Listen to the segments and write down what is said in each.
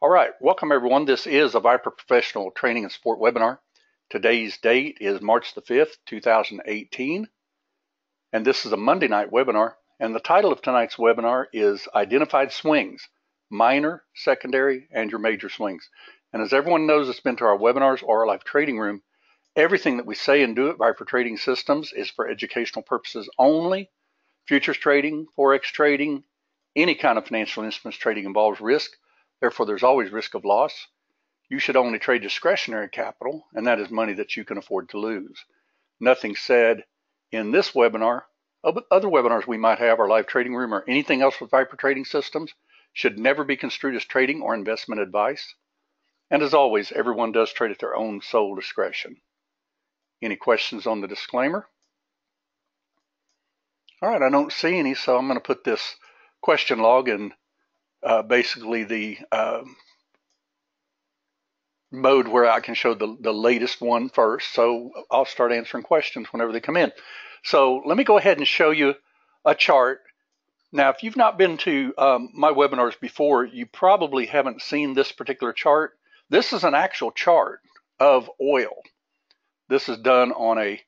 All right, welcome everyone. This is a Viper Professional Training and Sport webinar. Today's date is March the 5th, 2018, and this is a Monday night webinar. And the title of tonight's webinar is Identified Swings, Minor, Secondary, and Your Major Swings. And as everyone knows that's been to our webinars or our live trading room, everything that we say and do at Viper Trading Systems is for educational purposes only. Futures trading, Forex trading, any kind of financial instruments trading involves risk. Therefore, there's always risk of loss. You should only trade discretionary capital, and that is money that you can afford to lose. Nothing said in this webinar, other webinars we might have, our live trading room, or anything else with Viper Trading Systems should never be construed as trading or investment advice. And as always, everyone does trade at their own sole discretion. Any questions on the disclaimer? All right, I don't see any, so I'm going to put this question log in basically the mode where I can show the latest one first. So I'll start answering questions whenever they come in. So let me go ahead and show you a chart. Now, if you've not been to my webinars before, you probably haven't seen this particular chart. This is an actual chart of oil. This is done on a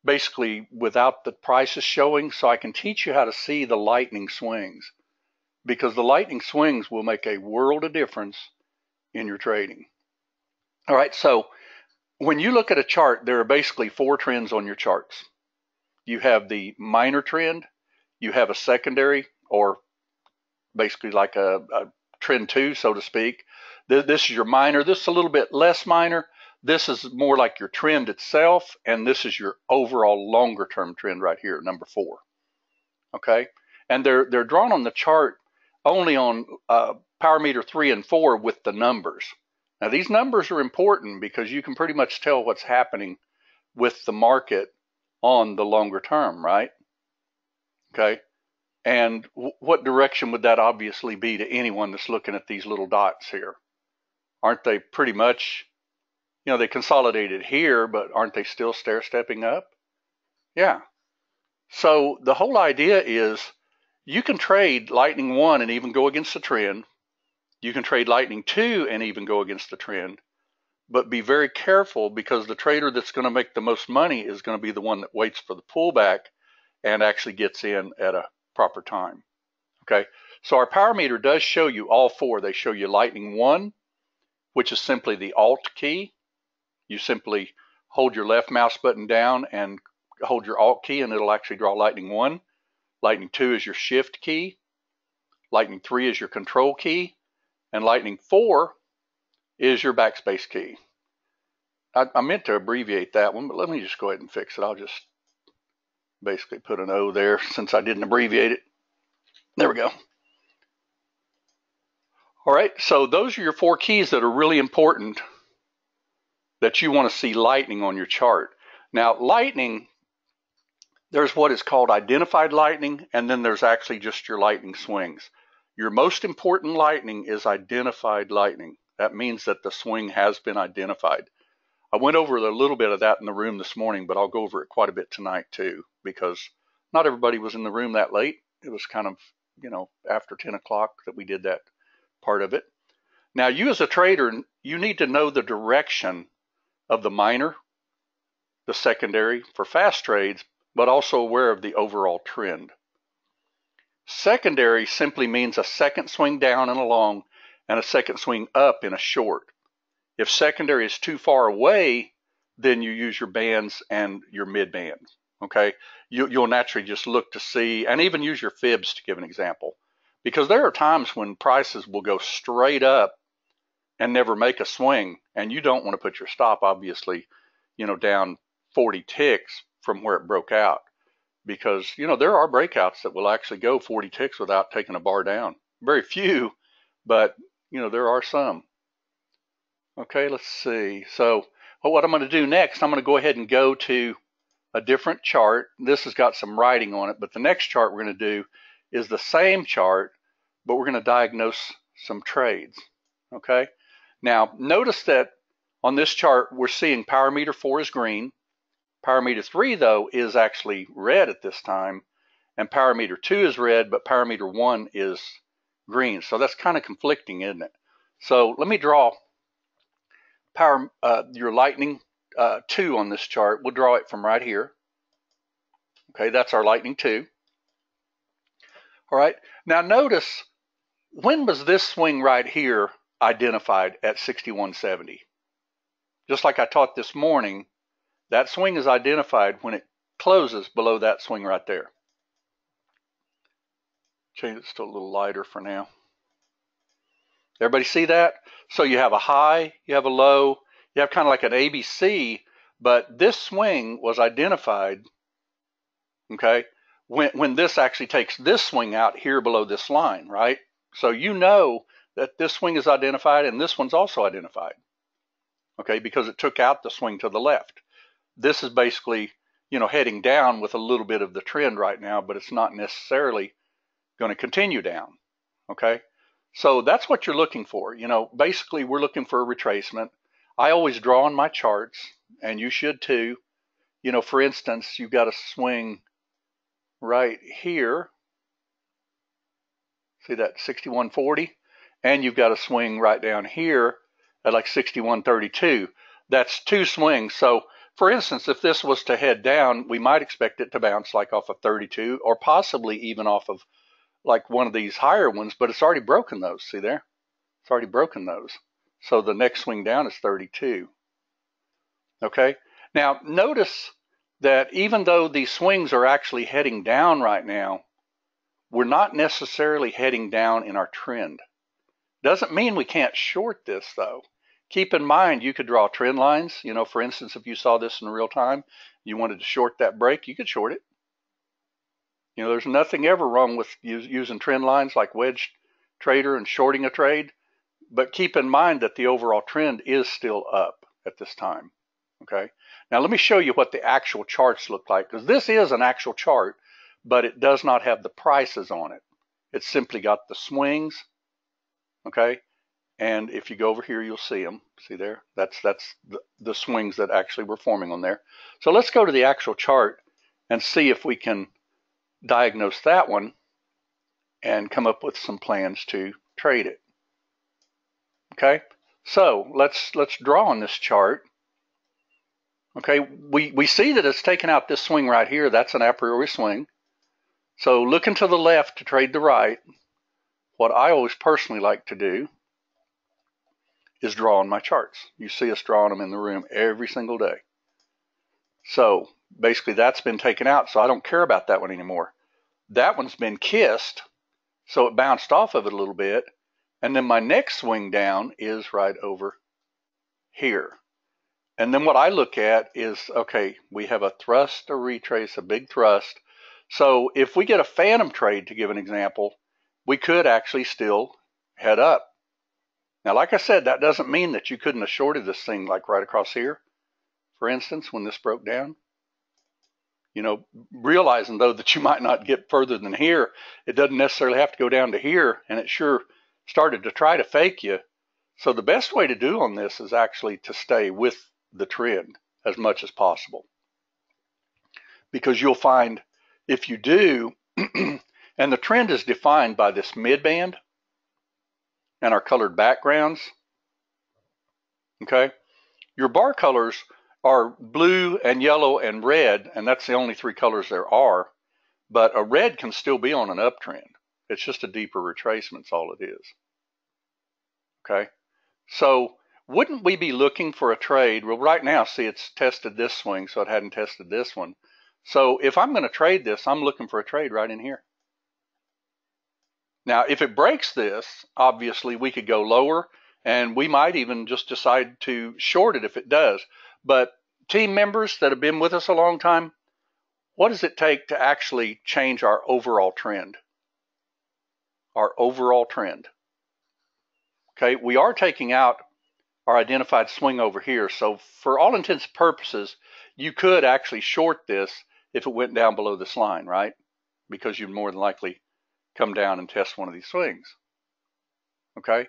basically without the prices showing, so I can teach you how to see the lightning swings, because the lightning swings will make a world of difference in your trading. All right, so when you look at a chart, there are basically four trends on your charts. You have the minor trend, you have a secondary, or basically like a trend two, so to speak. This is your minor. This is a little bit less minor. This is more like your trend itself, and this is your overall longer term trend right here, number 4. Okay, and they're drawn on the chart only on power meter 3 and 4 with the numbers. Now these numbers are important because you can pretty much tell what's happening with the market on the longer term, right? Okay, and what direction would that obviously be to anyone that's looking at these little dots here? Aren't they pretty much, you know, they consolidated here, but aren't they still stair-stepping up? Yeah. So the whole idea is you can trade Lightning 1 and even go against the trend. You can trade Lightning 2 and even go against the trend. But be very careful, because the trader that's going to make the most money is going to be the one that waits for the pullback and actually gets in at a proper time. Okay, so our power meter does show you all four. They show you Lightning 1, which is simply the Alt key. You simply hold your left mouse button down and hold your Alt key, and it'll actually draw Lightning 1. Lightning 2 is your Shift key. Lightning 3 is your Control key. And Lightning 4 is your backspace key. I meant to abbreviate that one, but let me just go ahead and fix it. I'll just basically put an O there since I didn't abbreviate it. There we go. All right, so those are your 4 keys that are really important that you want to see lightning on your chart. Now, lightning, there's what is called identified lightning, and then there's actually just your lightning swings. Your most important lightning is identified lightning. That means that the swing has been identified. I went over a little bit of that in the room this morning, but I'll go over it quite a bit tonight too, because not everybody was in the room that late. It was kind of, you know, after 10 o'clock that we did that part of it. Now, you as a trader, you need to know the direction of the minor, the secondary for fast trades, but also aware of the overall trend. Secondary simply means a second swing down and a long and a second swing up in a short. If secondary is too far away, then you use your bands and your mid bands. Okay, you'll naturally just look to see, and even use your fibs to give an example, because there are times when prices will go straight up and never make a swing, and you don't want to put your stop, obviously, you know, down 40 ticks from where it broke out. Because, you know, there are breakouts that will actually go 40 ticks without taking a bar down. Very few, but, you know, there are some. Okay, let's see. So what I'm going to do next, I'm going to go ahead and go to a different chart. This has got some writing on it, but the next chart we're going to do is the same chart, but we're going to diagnose some trades. Okay, now notice that on this chart, we're seeing power meter 4 is green. Power meter 3, though, is actually red at this time, and power meter 2 is red, but power meter 1 is green. So that's kind of conflicting, isn't it? So let me draw your lightning 2 on this chart. We'll draw it from right here. Okay, that's our lightning 2. All right, now notice, when was this swing right here identified at 6170? Just like I taught this morning, that swing is identified when it closes below that swing right there. Change it to a little lighter for now. Everybody see that? So you have a high, you have a low, you have kind of like an ABC, but this swing was identified, okay, when this actually takes this swing out here below this line, right? So you know that this swing is identified and this one's also identified, okay, because it took out the swing to the left. This is basically, you know, heading down with a little bit of the trend right now, but it's not necessarily going to continue down, okay? So that's what you're looking for. You know, basically we're looking for a retracement. I always draw on my charts, and you should too. You know, for instance, you've got a swing right here. See that 61.40? And you've got a swing right down here at like 61.32. That's 2 swings. So for instance, if this was to head down, we might expect it to bounce like off of 32, or possibly even off of like one of these higher ones, but it's already broken those. See there? It's already broken those. So the next swing down is 32. Okay? Now notice that even though these swings are actually heading down right now, we're not necessarily heading down in our trend. Doesn't mean we can't short this though. Keep in mind, you could draw trend lines. You know, for instance, if you saw this in real time, you wanted to short that break, you could short it. You know, there's nothing ever wrong with using trend lines like wedge trader and shorting a trade, but keep in mind that the overall trend is still up at this time, okay? Now let me show you what the actual charts look like, because this is an actual chart, but it does not have the prices on it. It's simply got the swings, okay? And if you go over here, you'll see them. See there? That's the swings that actually were forming on there. So let's go to the actual chart and see if we can diagnose that one and come up with some plans to trade it. Okay, so let's draw on this chart. Okay, we see that it's taken out this swing right here. That's an a priori swing. So looking to the left to trade the right, what I always personally like to do is draw on my charts. You see us drawing them in the room every single day. So basically that's been taken out, so I don't care about that one anymore. That one's been kissed, so it bounced off of it a little bit, and then my next swing down is right over here. And then what I look at is, okay, we have a thrust, a retrace, a big thrust. So if we get a phantom trade, to give an example, we could actually still head up. Now, like I said, that doesn't mean that you couldn't have shorted this thing like right across here, for instance, when this broke down. You know, realizing though that you might not get further than here, it doesn't necessarily have to go down to here, and it sure started to try to fake you. So the best way to do on this is actually to stay with the trend as much as possible. Because you'll find if you do, and the trend is defined by this midband and our colored backgrounds, okay? Your bar colors are blue and yellow and red, and that's the only 3 colors there are, but a red can still be on an uptrend. It's just a deeper retracement, that's all it is. Okay, so wouldn't we be looking for a trade? Well, right now, see, it's tested this swing, so it hadn't tested this one. So if I'm going to trade this, I'm looking for a trade right in here. Now, if it breaks this, obviously we could go lower, and we might even just decide to short it if it does. But team members that have been with us a long time, what does it take to actually change our overall trend? Our overall trend. Okay, we are taking out our identified swing over here. So for all intents and purposes, you could actually short this if it went down below this line, right? Because you'd more than likely come down and test one of these swings. Okay,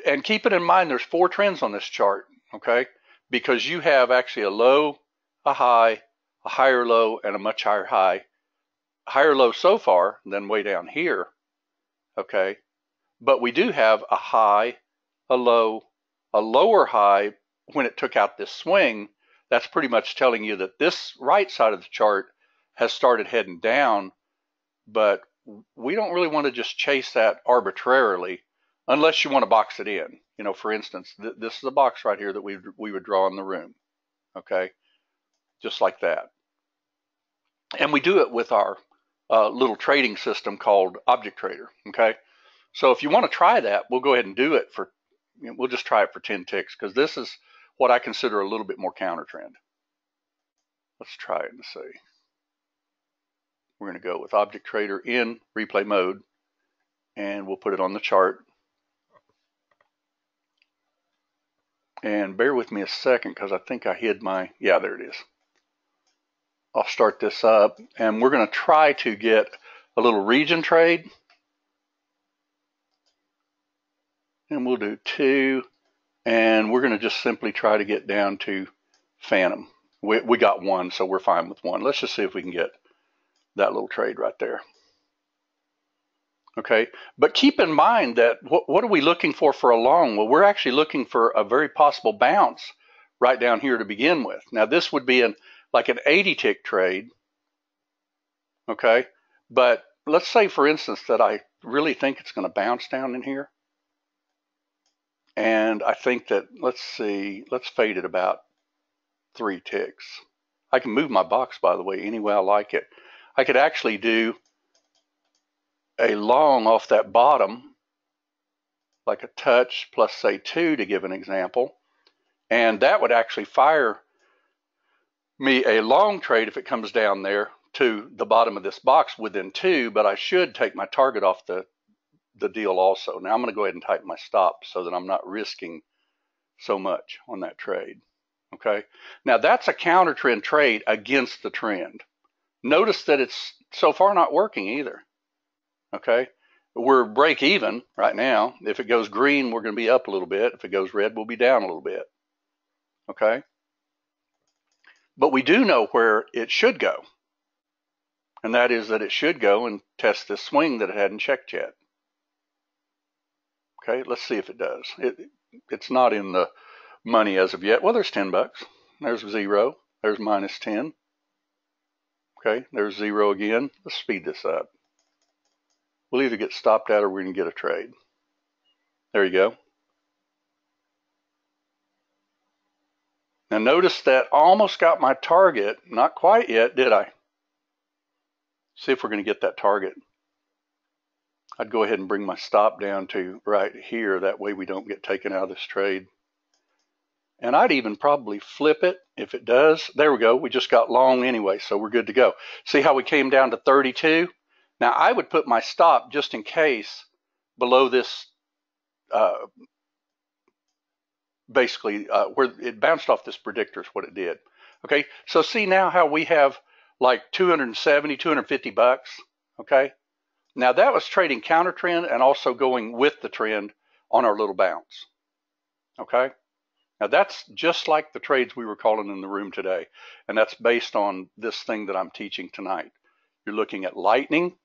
and keep it in mind, there's 4 trends on this chart, okay? Because you have actually a low, a high, a higher low, and a much higher high. Higher low so far than way down here, okay? but we do have a high, a low, a lower high when it took out this swing. That's pretty much telling you that this right side of the chart has started heading down, but we don't really want to just chase that arbitrarily unless you want to box it in. You know, for instance, this is a box right here that we would draw in the room, okay? Just like that. And we do it with our little trading system called Object Trader, okay? So if you want to try that, we'll go ahead and do it for, we'll just try it for 10 ticks, because this is what I consider a little bit more counter trend. Let's try it and see. We're going to go with Object Trader in replay mode, and we'll put it on the chart. And bear with me a second, because I think I hid my, yeah, there it is. I'll start this up, and we're going to try to get a little region trade. And we'll do 2, and we're going to just simply try to get down to Phantom. We got 1, so we're fine with 1. Let's just see if we can get that little trade right there. Okay, but keep in mind that what are we looking for a long? Well, we're actually looking for a very possible bounce right down here to begin with. Now, this would be like an 80 tick trade, okay? But let's say, for instance, that I really think it's going to bounce down in here. And I think that, let's see, let's fade it about 3 ticks. I can move my box, by the way, any way I like it. I could actually do a long off that bottom, like a touch plus, say, 2 to give an example. And that would actually fire me a long trade if it comes down there to the bottom of this box within 2, but I should take my target off the deal also. Now I'm going to go ahead and type my stop so that I'm not risking so much on that trade. Okay. Now that's a counter trend trade against the trend. Notice that it's so far not working either. Okay. We're break even right now. If it goes green, we're going to be up a little bit. If it goes red, we'll be down a little bit. Okay. But we do know where it should go. And that is that it should go and test this swing that it hadn't checked yet. Okay, let's see if it does. It's not in the money as of yet. Well, there's 10 bucks. There's 0. There's minus 10. Okay, there's 0 again. Let's speed this up. We'll either get stopped out or we're going to get a trade. There you go. Now notice that I almost got my target. Not quite yet, did I? See if we're going to get that target. I'd go ahead and bring my stop down to right here. That way we don't get taken out of this trade. And I'd even probably flip it if it does. There we go. We just got long anyway, so we're good to go. See how we came down to 32? Now I would put my stop just in case below this, basically where it bounced off this predictor is what it did. Okay, so see now how we have like 270, 250 bucks, okay? Now that was trading counter trend and also going with the trend on our little bounce, okay? Now that's just like the trades we were calling in the room today, and that's based on this thing that I'm teaching tonight. You're looking at lightning,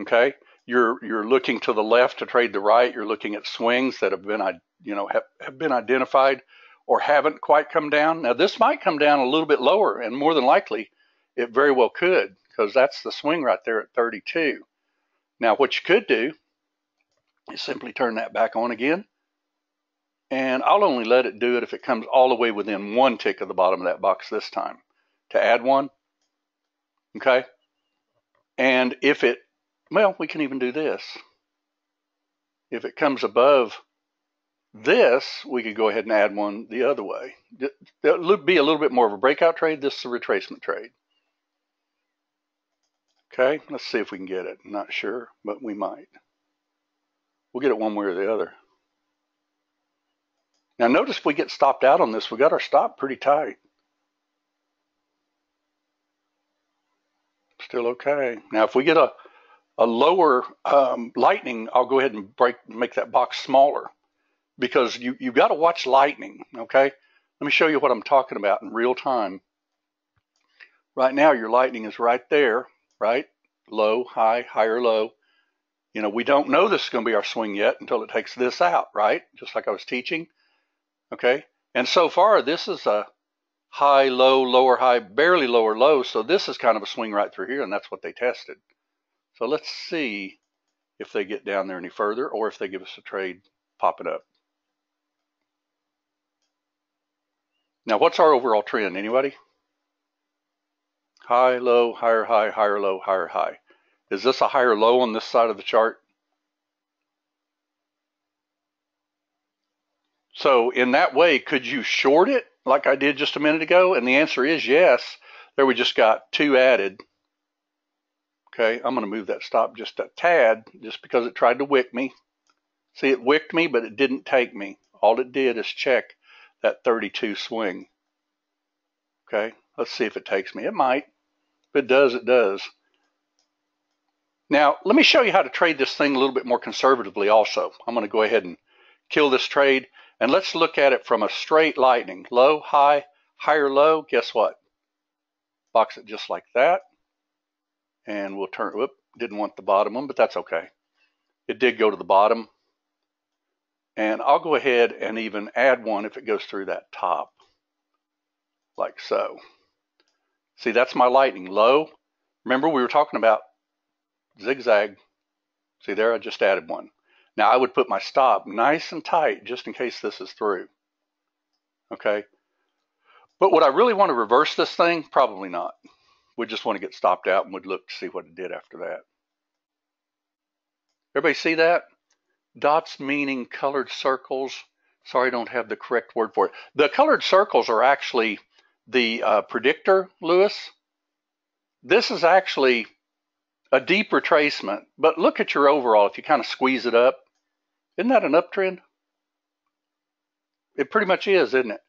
okay? You're looking to the left to trade the right. You're looking at swings that have been, have been identified or haven't quite come down. Now this might come down a little bit lower, and more than likely it very well could, because that's the swing right there at 32. Now what you could do is simply turn that back on again, and I'll only let it do it if it comes all the way within 1 tick of the bottom of that box this time to add 1, okay? And if it, well, we can even do this. If it comes above this, we could go ahead and add 1 the other way. It'll be a little bit more of a breakout trade. This is a retracement trade. Okay, let's see if we can get it. I'm not sure, but we might. We'll get it one way or the other. Now notice if we get stopped out on this, we got our stop pretty tight. Still okay. Now if we get a lower lightning, I'll go ahead and make that box smaller, because you've got to watch lightning, okay? Let me show you what I'm talking about in real time. Right now your lightning is right there, right? Low, high, higher, low. You know, we don't know this is going to be our swing yet until it takes this out, right? Just like I was teaching. Okay. And so far, this is a high, low, lower, high, barely lower, low. So this is kind of a swing right through here, and that's what they tested. So let's see if they get down there any further or if they give us a trade popping up. Now, what's our overall trend? Anybody? High, low, higher, high, higher, low, higher, high. Is this a higher low on this side of the chart? So in that way, could you short it like I did just a minute ago? And the answer is yes. There we just got 2 added. Okay, I'm going to move that stop just a tad just because it tried to wick me. See, it wicked me, but it didn't take me. All it did is check that 32 swing. Okay, let's see if it takes me. It might. If it does, it does. Now, let me show you how to trade this thing a little bit more conservatively also. I'm going to go ahead and kill this trade, and let's look at it from a straight lightning. Low, high, higher, low. Guess what? Box it just like that. And we'll turn, whoop, didn't want the bottom one, but that's okay. It did go to the bottom. And I'll go ahead and even add one if it goes through that top, like so. See, that's my lightning. Low. Remember, we were talking about zigzag. See there, I just added one. Now I would put my stop nice and tight just in case this is through. Okay. But would I really want to reverse this thing? Probably not. We just want to get stopped out and would look to see what it did after that. Everybody see that? Dots meaning colored circles. Sorry, I don't have the correct word for it. The colored circles are actually the predictor, Lewis. This is actually a deep retracement, but look at your overall. If you kind of squeeze it up, isn't that an uptrend? It pretty much is, isn't it?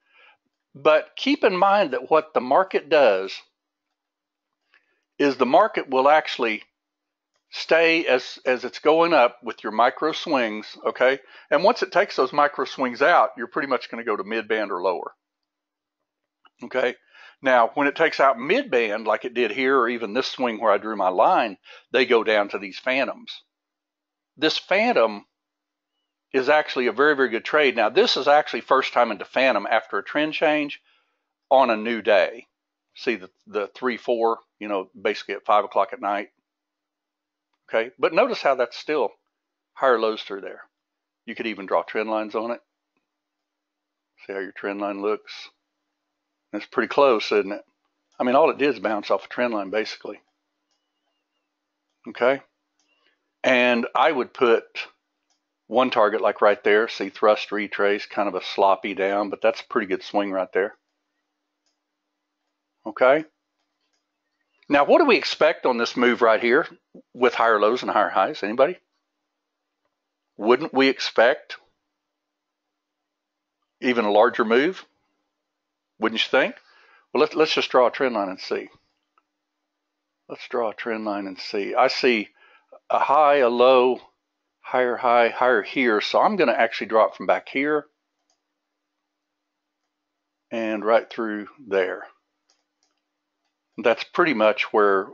But keep in mind that what the market does is the market will actually stay as it's going up with your micro swings, okay? And once it takes those micro swings out, you're pretty much going to go to mid-band or lower, okay? Now, when it takes out mid-band, like it did here, or even this swing where I drew my line, they go down to these phantoms. This phantom is actually a very, very good trade. Now, this is actually first time into phantom after a trend change on a new day. See the 3-4, you know, basically at 5 o'clock at night. Okay, but notice how that's still higher lows through there. You could even draw trend lines on it. See how your trend line looks? It's pretty close, isn't it? I mean, all it did is bounce off a trend line, basically. Okay, and I would put one target like right there. See, thrust, retrace, kind of a sloppy down, but that's a pretty good swing right there. Okay. Now, what do we expect on this move right here with higher lows and higher highs? Anybody? Wouldn't we expect even a larger move? Wouldn't you think? Well, let's just draw a trend line and see. Let's draw a trend line and see. I see a high, a low, higher high, higher here. So I'm going to actually draw it from back here and right through there. That's pretty much where,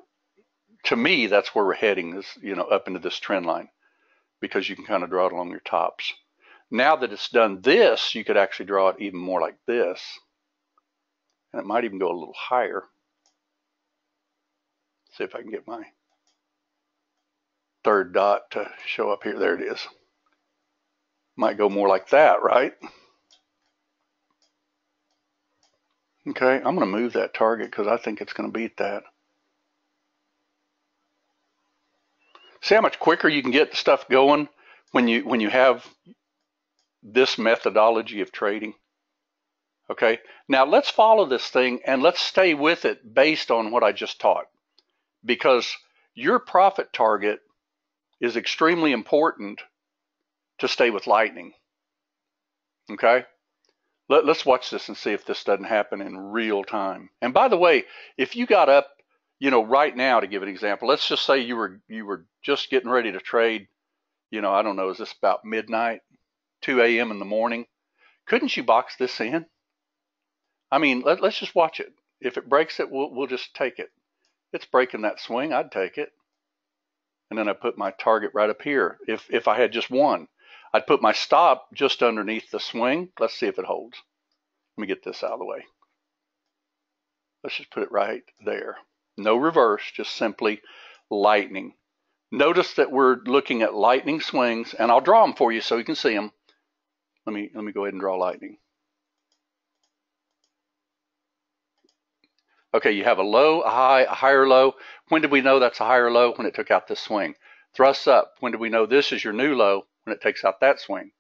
to me, that's where we're heading, is, you know, up into this trend line, because you can kind of draw it along your tops. Now that it's done this, you could actually draw it even more like this. And it might even go a little higher. See if I can get my third dot to show up here. There it is. Might go more like that, right? Okay, I'm going to move that target because I think it's going to beat that. See how much quicker you can get the stuff going when you have this methodology of trading? Okay, now let's follow this thing and let's stay with it based on what I just taught, because your profit target is extremely important to stay with lightning. Okay, let's watch this and see if this doesn't happen in real time. And by the way, if you got up, you know, right now, to give an example, let's just say you were just getting ready to trade, you know, I don't know, is this about midnight, 2 a.m. in the morning? Couldn't you box this in? I mean, let's just watch it. If it breaks it, we'll just take it. It's breaking that swing, I'd take it. and then I put my target right up here. If I had just one, I'd put my stop just underneath the swing. Let's see if it holds. Let me get this out of the way. Let's just put it right there. No reverse, just simply lightning. Notice that we're looking at lightning swings, and I'll draw them for you so you can see them. Let me go ahead and draw lightning. Okay, you have a low, a high, a higher low. When did we know that's a higher low? When it took out this swing. Thrusts up. When do we know this is your new low? When it takes out that swing.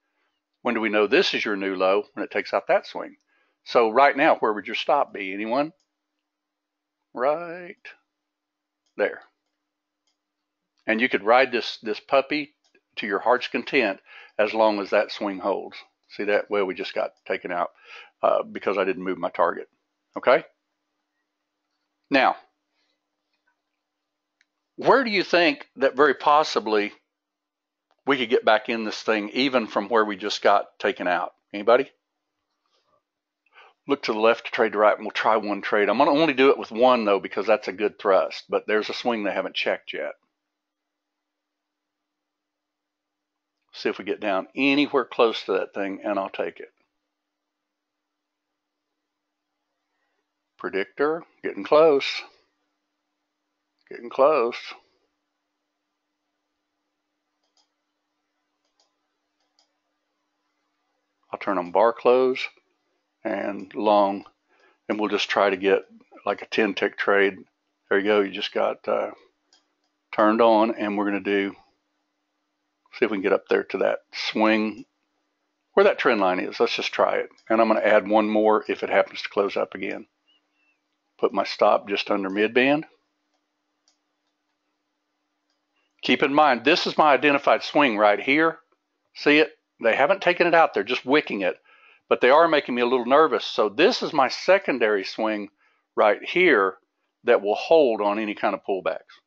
When do we know this is your new low? When it takes out that swing. So right now, where would your stop be? Anyone? Right there. And you could ride this puppy to your heart's content as long as that swing holds. See that? Well, we just got taken out because I didn't move my target. Okay? Now, where do you think that very possibly we could get back in this thing even from where we just got taken out? Anybody? Look to the left to trade to right, and we'll try one trade. I'm going to only do it with one, though, because that's a good thrust. But there's a swing they haven't checked yet. See if we get down anywhere close to that thing, and I'll take it. Predictor, getting close. Getting close. I'll turn on bar close and long, and we'll just try to get like a 10-tick trade. There you go. You just got turned on, and we're going to do, see if we can get up there to that swing where that trend line is. Let's just try it. And I'm going to add one more if it happens to close up again. Put my stop just under mid-band. Keep in mind, this is my identified swing right here. See it? They haven't taken it out. They're just wicking it. But they are making me a little nervous. So this is my secondary swing right here that will hold on any kind of pullbacks.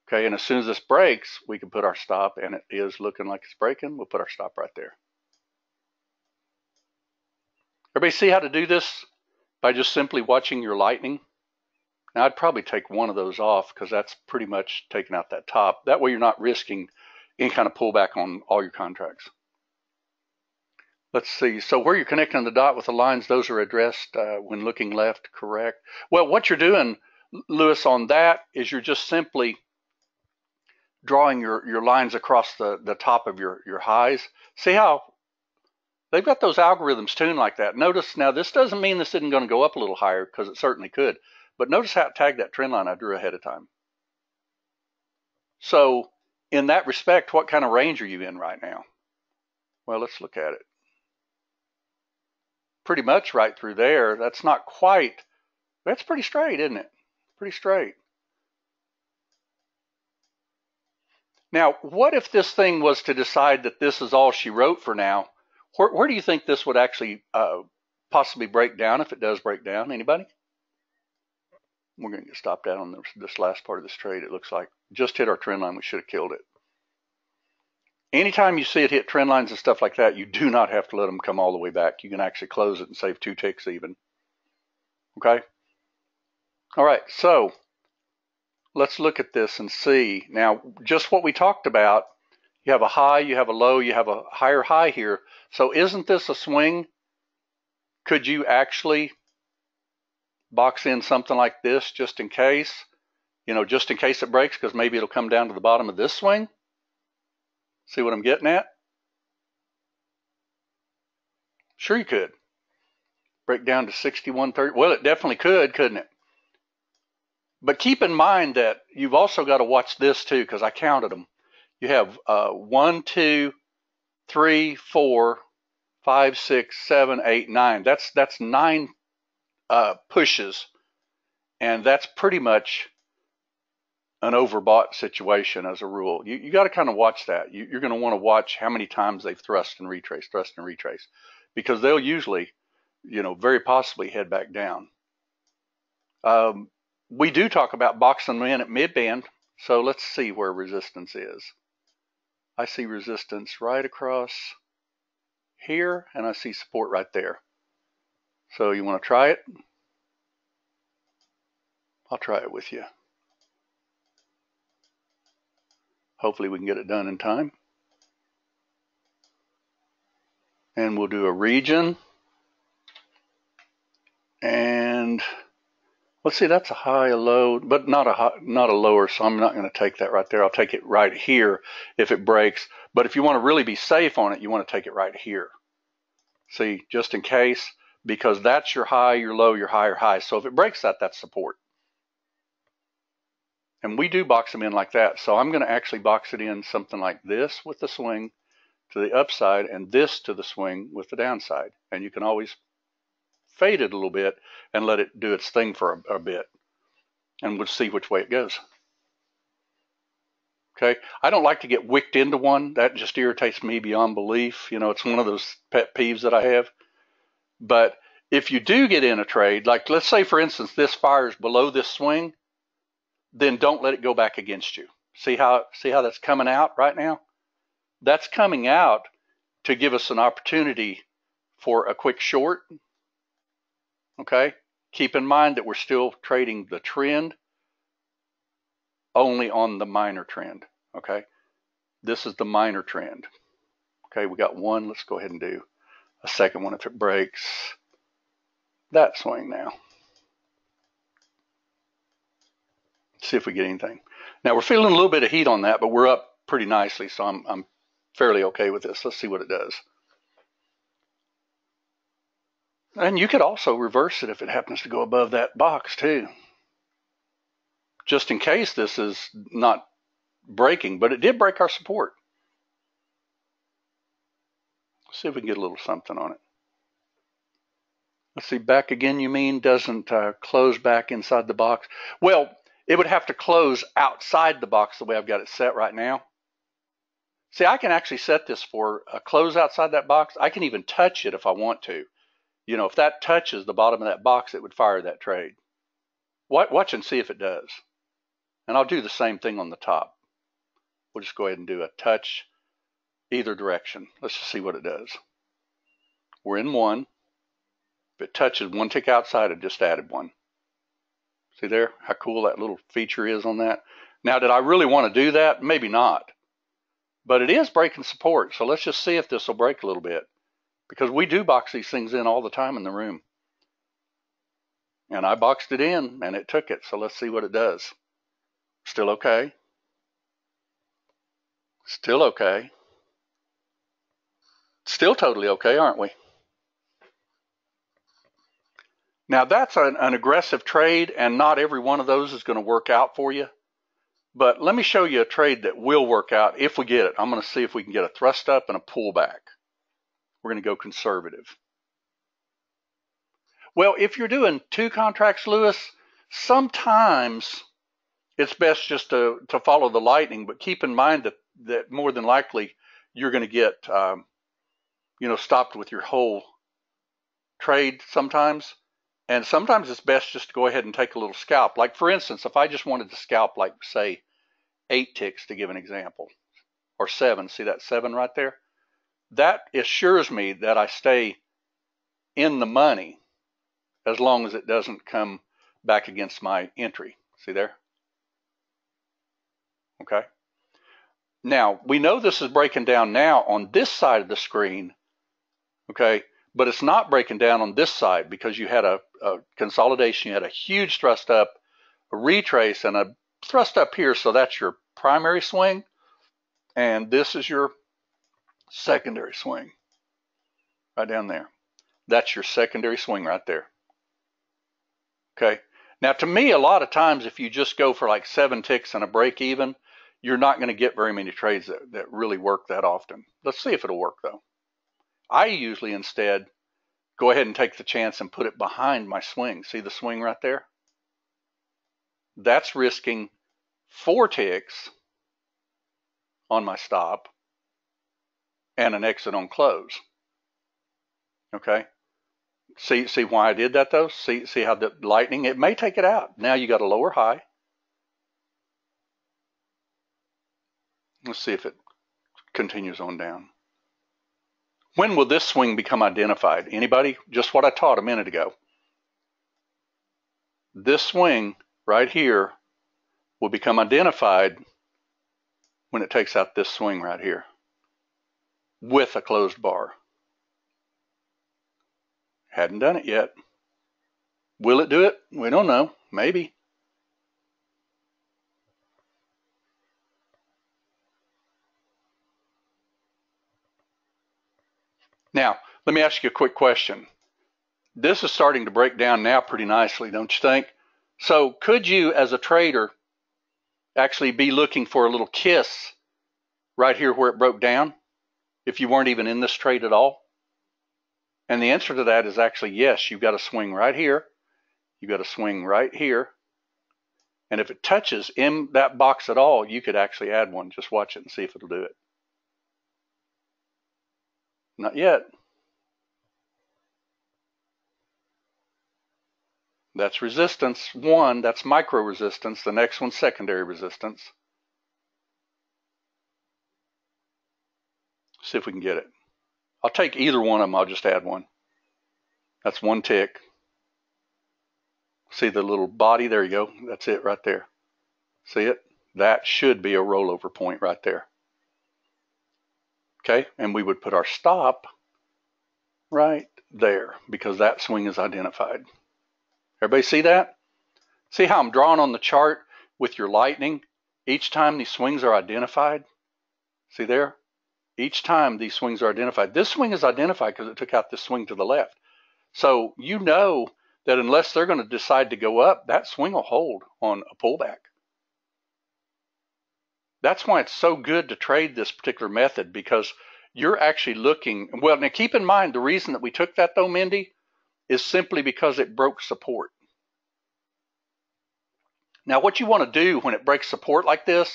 Okay, and as soon as this breaks, we can put our stop, and it is looking like it's breaking. We'll put our stop right there. Everybody see how to do this by just simply watching your lightning? Now, I'd probably take one of those off because that's pretty much taking out that top. That way you're not risking any kind of pullback on all your contracts. Let's see. So where you're connecting the dot with the lines, those are addressed when looking left, correct? Well, what you're doing, Lewis, on that is you're just simply drawing your lines across the top of your highs. See how they've got those algorithms tuned like that. Notice now, this doesn't mean this isn't going to go up a little higher, because it certainly could. But notice how it tagged that trend line I drew ahead of time. So in that respect, what kind of range are you in right now? Well, let's look at it. Pretty much right through there. That's not quite, that's pretty straight, isn't it? Pretty straight. Now, what if this thing was to decide that this is all she wrote for now? Where do you think this would actually possibly break down if it does break down? Anybody? We're going to get stopped out on this last part of this trade. It looks like just hit our trend line. We should have killed it. Anytime you see it hit trend lines and stuff like that, you do not have to let them come all the way back. You can actually close it and save 2 ticks even. Okay? All right, so let's look at this and see. Now, just what we talked about, you have a high, you have a low, you have a higher high here. So isn't this a swing? Could you actually box in something like this just in case? You know, just in case it breaks, because maybe it'll come down to the bottom of this swing? See what I'm getting at? Sure you could. Break down to 61.30. Well, it definitely could, couldn't it? But keep in mind that you've also got to watch this too, because I counted them. You have 1, 2, 3, 4, 5, 6, 7, 8, 9. That's 9 pushes, and that's pretty much an overbought situation as a rule. You got to kind of watch that. You're going to want to watch how many times they've thrust and retrace, because they'll usually, you know, very possibly head back down. We do talk about boxing them in at mid-band, so let's see where resistance is. I see resistance right across here, and I see support right there. So you want to try it? I'll try it with you. Hopefully we can get it done in time. And we'll do a region. And let's see, that's a high, a low, but not a high, not a lower, so I'm not going to take that right there. I'll take it right here if it breaks. But if you want to really be safe on it, you want to take it right here. See, just in case, because that's your high, your low, your high, or high. So if it breaks that, that's support. And we do box them in like that. So I'm going to actually box it in something like this with the swing to the upside and this to the swing with the downside. And you can always fade it a little bit and let it do its thing for a bit. And we'll see which way it goes. Okay, I don't like to get wicked into one. That just irritates me beyond belief. You know, it's one of those pet peeves that I have. But if you do get in a trade, like let's say for instance this fires below this swing, then don't let it go back against you. See how that's coming out right now? That's coming out to give us an opportunity for a quick short. Okay, keep in mind that we're still trading the trend only on the minor trend. Okay, this is the minor trend. Okay, we got one. Let's go ahead and do a second one if it breaks that swing now. See if we get anything. Now we're feeling a little bit of heat on that, but we're up pretty nicely, so I'm fairly okay with this. Let's see what it does. And you could also reverse it if it happens to go above that box too. Just in case this is not breaking, but it did break our support. Let's see if we can get a little something on it. Let's see, back again you mean doesn't close back inside the box? Well, it would have to close outside the box the way I've got it set right now. See, I can actually set this for a close outside that box. I can even touch it if I want to. You know, if that touches the bottom of that box, it would fire that trade. Watch and see if it does. And I'll do the same thing on the top. We'll just go ahead and do a touch either direction. Let's just see what it does. We're in one. If it touches one tick outside, it just added one. See there how cool that little feature is on that? Now, did I really want to do that? Maybe not. But it is breaking support, so let's just see if this will break a little bit. Because we do box these things in all the time in the room. And I boxed it in, and it took it, so let's see what it does. Still okay. Still okay. Still totally okay, aren't we? Now that's an aggressive trade, and not every one of those is going to work out for you. But let me show you a trade that will work out if we get it. I'm going to see if we can get a thrust up and a pullback. We're going to go conservative. Well, if you're doing two contracts, Lewis, sometimes it's best just to follow the lightning, but keep in mind that more than likely you're going to get stopped with your whole trade sometimes. And sometimes it's best just to go ahead and take a little scalp. Like for instance, if I just wanted to scalp like say 8 ticks to give an example, or 7, see that 7 right there? That assures me that I stay in the money as long as it doesn't come back against my entry. See there? Okay. Now, we know this is breaking down now on this side of the screen, okay, but it's not breaking down on this side because you had a consolidation, you had a huge thrust up, a retrace, and a thrust up here, so that's your primary swing, and this is your secondary swing right down there. That's your secondary swing right there. Okay. Now, to me, a lot of times, if you just go for like 7 ticks and a break even, you're not going to get very many trades that really work that often. Let's see if it'll work, though. I usually instead go ahead and take the chance and put it behind my swing. See the swing right there? That's risking 4 ticks on my stop and an exit on close. Okay? See why I did that, though? See how the lightning, it may take it out. Now you got a lower high. Let's see if it continues on down. When will this swing become identified? Anybody? Just what I taught a minute ago. This swing right here will become identified when it takes out this swing right here with a closed bar. Hadn't done it yet. Will it do it? We don't know. Maybe. Now, let me ask you a quick question. This is starting to break down now pretty nicely, don't you think? So could you, as a trader, actually be looking for a little kiss right here where it broke down if you weren't even in this trade at all? And the answer to that is actually yes. You've got to swing right here. You've got to swing right here. And if it touches in that box at all, you could actually add one. Just watch it and see if it'll do it. Not yet. That's resistance 1. That's micro resistance. The next one's secondary resistance. See if we can get it. I'll take either one of them. I'll just add one. That's 1 tick. See the little body? There you go. That's it right there. See it? That should be a rollover point right there. Okay, and we would put our stop right there because that swing is identified. Everybody see that? See how I'm drawing on the chart with your lightning? Each time these swings are identified. See there? Each time these swings are identified. This swing is identified because it took out this swing to the left. So you know that unless they're going to decide to go up, that swing will hold on a pullback. That's why it's so good to trade this particular method, because you're actually looking. Well, now keep in mind the reason that we took that though, Mindy, is simply because it broke support. Now what you want to do when it breaks support like this,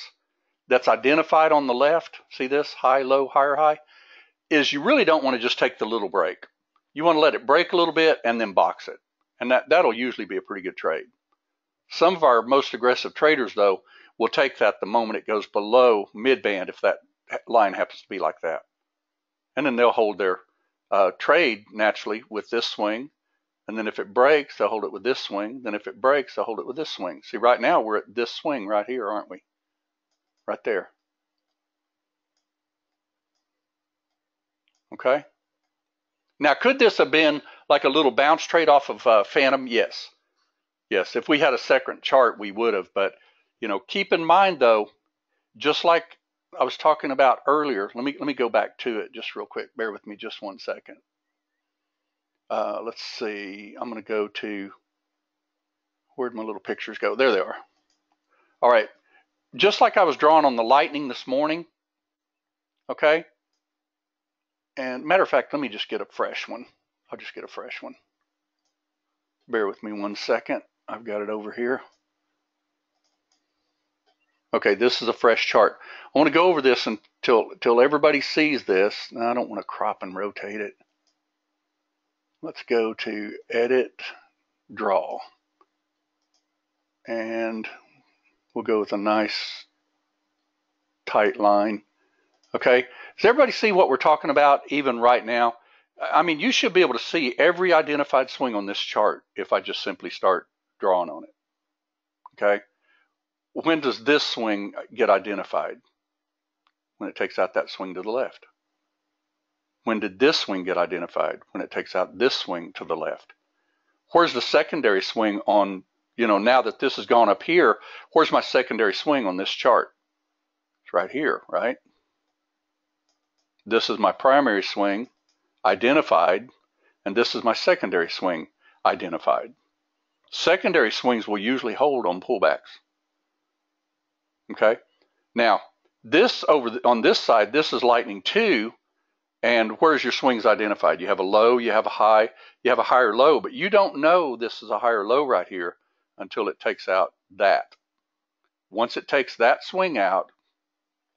that's identified on the left, see this, high, low, higher, high, is you really don't want to just take the little break. You want to let it break a little bit and then box it. And that'll usually be a pretty good trade. Some of our most aggressive traders, though, will take that the moment it goes below mid-band if that line happens to be like that. And then they'll hold their trade naturally with this swing. And then if it breaks, they'll hold it with this swing. Then if it breaks, they'll hold it with this swing. See, right now we're at this swing right here, aren't we? Right there. Okay? Now, could this have been like a little bounce trade off of Phantom? Yes. Yes, if we had a second chart, we would have. But, you know, keep in mind, though, just like I was talking about earlier, let me go back to it just real quick. Bear with me just 1 second. Let's see. I'm going to go to, where'd my little pictures go? There they are. All right. Just like I was drawing on the lightning this morning, okay? And matter of fact, let me just get a fresh one. I'll just get a fresh one. Bear with me 1 second. I've got it over here. Okay, this is a fresh chart. I want to go over this until everybody sees this. Now, I don't want to crop and rotate it. Let's go to Edit, Draw. And we'll go with a nice tight line. Okay, does everybody see what we're talking about even right now? I mean, you should be able to see every identified swing on this chart if I just simply start drawing on it. Okay, when does this swing get identified? When it takes out that swing to the left. When did this swing get identified? When it takes out this swing to the left. Where's the secondary swing on, you know, now that this has gone up here, where's my secondary swing on this chart? It's right here, right? This is my primary swing, identified, and this is my secondary swing, identified. Secondary swings will usually hold on pullbacks. Okay? Now, this on this side, this is lightning 2, and where's your swings identified? You have a low, you have a high, you have a higher low, but you don't know this is a higher low right here until it takes out that. Once it takes that swing out,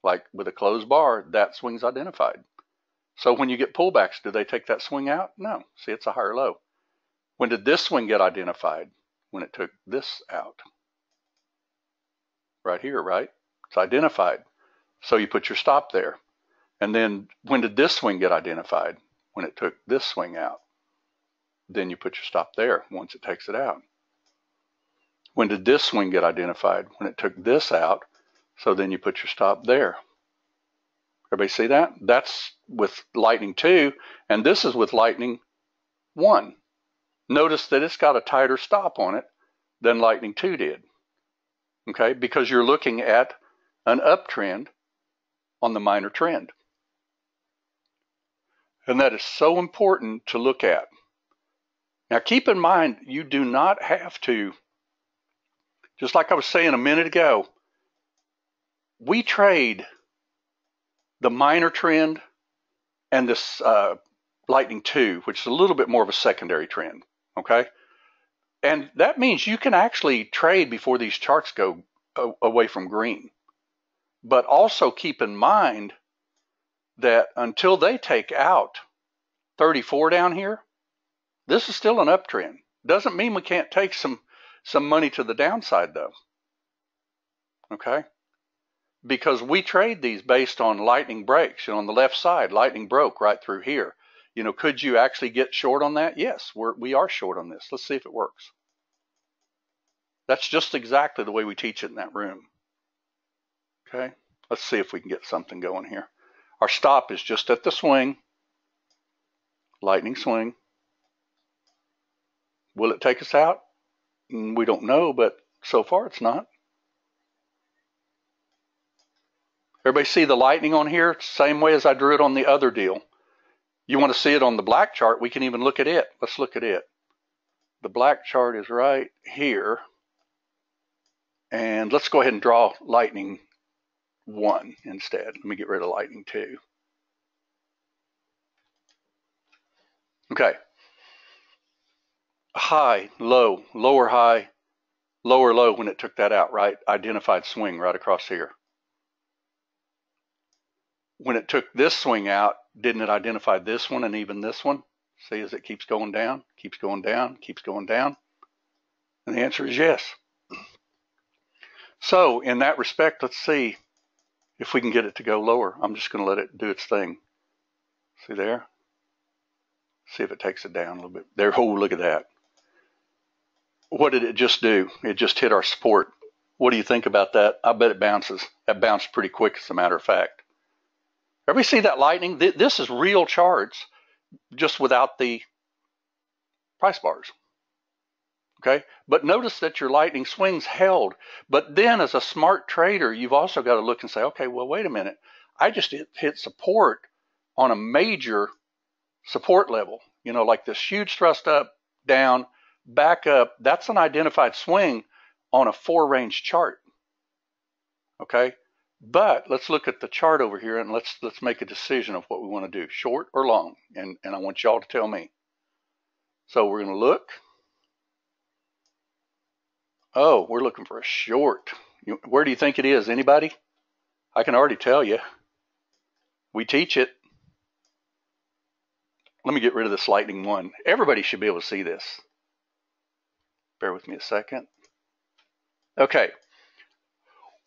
like with a closed bar, that swing's identified. So when you get pullbacks, do they take that swing out? No. See, it's a higher low. When did this swing get identified? When it took this out. Right here, right? It's identified. So you put your stop there. And then when did this swing get identified? When it took this swing out. Then you put your stop there once it takes it out. When did this swing get identified? When it took this out. So then you put your stop there Everybody see that? That's with lightning 2, and this is with lightning 1. Notice that it's got a tighter stop on it than lightning 2 did. Okay, because you're looking at an uptrend on the minor trend. And that is so important to look at. Now keep in mind, you do not have to, just like I was saying a minute ago, we trade the minor trend and this lightning 2, which is a little bit more of a secondary trend, okay? And that means you can actually trade before these charts go away from green. But also keep in mind that until they take out 34 down here, this is still an uptrend. Doesn't mean we can't take some money to the downside though, okay? Because we trade these based on lightning breaks. You know, on the left side, lightning broke right through here. You know, could you actually get short on that? Yes, we are short on this. Let's see if it works. That's just exactly the way we teach it in that room. Okay, let's see if we can get something going here. Our stop is just at the swing, lightning swing. Will it take us out? We don't know, but so far it's not. Everybody see the lightning on here? Same way as I drew it on the other deal. You want to see it on the black chart? We can even look at it. Let's look at it. The black chart is right here. And let's go ahead and draw lightning 1 instead. Let me get rid of lightning 2. Okay. High, low, lower high, lower low when it took that out, right? Identified swing right across here. When it took this swing out, didn't it identify this one and even this one? See, as it keeps going down, keeps going down, keeps going down? And the answer is yes. So in that respect, let's see if we can get it to go lower. I'm just going to let it do its thing. See there? See if it takes it down a little bit. There, oh, look at that. What did it just do? It just hit our support. What do you think about that? I bet it bounces. That bounced pretty quick, as a matter of fact. Everybody see that lightning? This is real charts, just without the price bars. Okay, but notice that your lightning swings held. But then as a smart trader, you've also got to look and say, okay, well, wait a minute. I just hit support on a major support level. You know, like this huge thrust up, down, back up. That's an identified swing on a 4-range chart. Okay, but let's look at the chart over here and let's make a decision of what we want to do, short or long. And I want y'all to tell me. So we're going to look. Oh, we're looking for a short. Where do you think it is? Anybody? I can already tell you. We teach it. Let me get rid of this lightning 1. Everybody should be able to see this. Bear with me a second. Okay.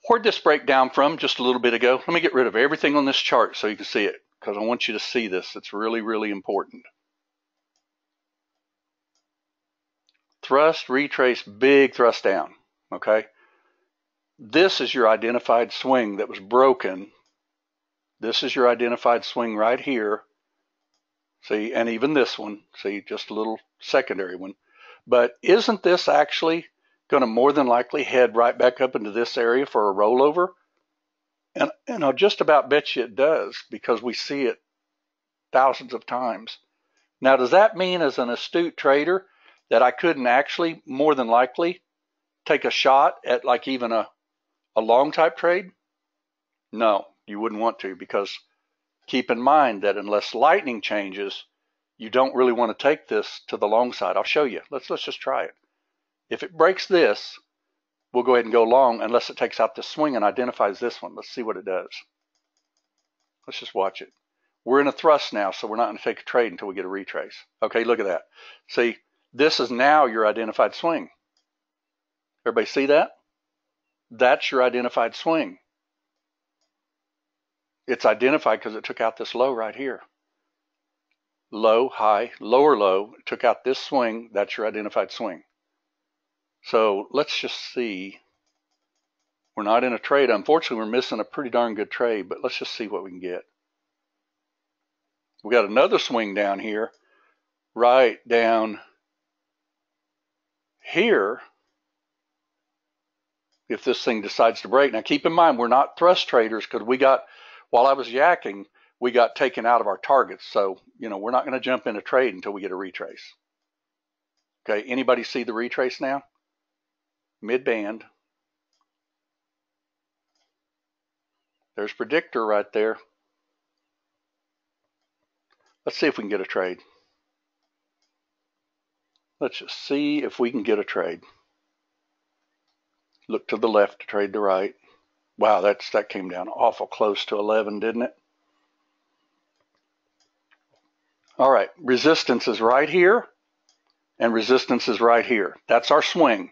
Where'd this break down from just a little bit ago? Let me get rid of everything on this chart so you can see it, because I want you to see this. It's really, really important. Thrust, retrace, big thrust down, okay? This is your identified swing that was broken. This is your identified swing right here. See, and even this one, see, just a little secondary one. But isn't this actually going to more than likely head right back up into this area for a rollover? And I'll just about bet you it does, because we see it thousands of times. Now, does that mean as an astute trader that I couldn't actually more than likely take a shot at like even a long type trade? No, you wouldn't want to, because keep in mind that unless lightning changes, you don't really want to take this to the long side. I'll show you. Let's just try it. If it breaks this, we'll go ahead and go long unless it takes out this swing and identifies this one. Let's see what it does. Let's just watch it. We're in a thrust now, so we're not going to take a trade until we get a retrace. Okay, look at that. See, this is now your identified swing. Everybody see that? That's your identified swing. It's identified because it took out this low right here. Low, high, lower low, it took out this swing. That's your identified swing. So let's just see. We're not in a trade. Unfortunately, we're missing a pretty darn good trade, but let's just see what we can get. We got another swing down here, right down here, if this thing decides to break. Now keep in mind, we're not thrust traders, because while I was yakking, we got taken out of our targets. So, we're not going to jump in a trade until we get a retrace. Okay, anybody see the retrace now? Mid-band. There's predictor right there. Let's see if we can get a trade. Let's just see if we can get a trade. Look to the left to trade the right. Wow, that came down awful close to 11, didn't it? All right, resistance is right here, and resistance is right here. That's our swing.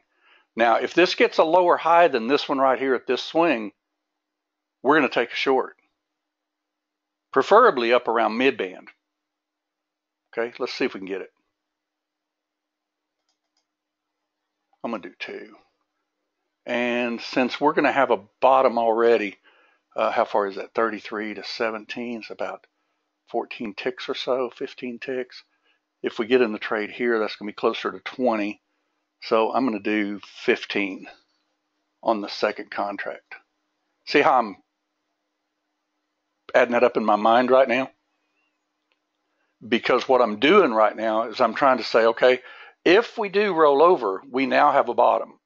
Now, if this gets a lower high than this one right here at this swing, we're going to take a short, preferably up around mid-band. Okay, let's see if we can get it. I'm going to do 2. And since we're going to have a bottom already, how far is that? 33 to 17 is about 14 ticks or so, 15 ticks. If we get in the trade here, that's going to be closer to 20. So I'm going to do 15 on the second contract. See how I'm adding that up in my mind right now? Because what I'm doing right now is I'm trying to say, okay, if we do roll over, we now have a bottom.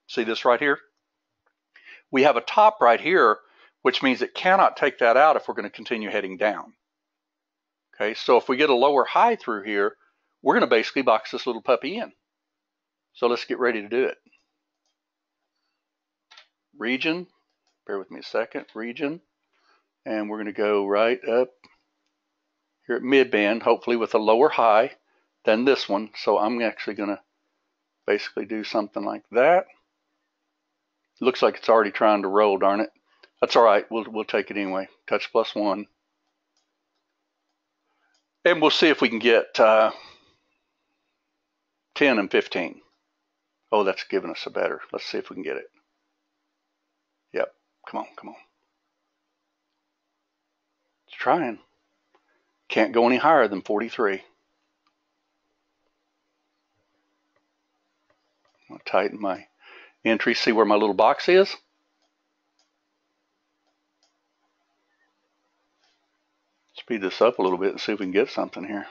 See this right here? We have a top right here, which means it cannot take that out if we're going to continue heading down. Okay, so if we get a lower high through here, we're going to basically box this little puppy in. So let's get ready to do it. Region, bear with me a second, region, and we're going to go right up here at mid-band, hopefully with a lower high than this one. So I'm actually going to basically do something like that. Looks like it's already trying to roll, darn it. That's all right, we'll take it anyway. Touch +1. And we'll see if we can get 10 and 15. Oh, that's giving us a better. Let's see if we can get it. Yep, come on, come on. It's trying. Can't go any higher than 43. I'll tighten my entry, see where my little box is. Speed this up a little bit and see if we can get something here.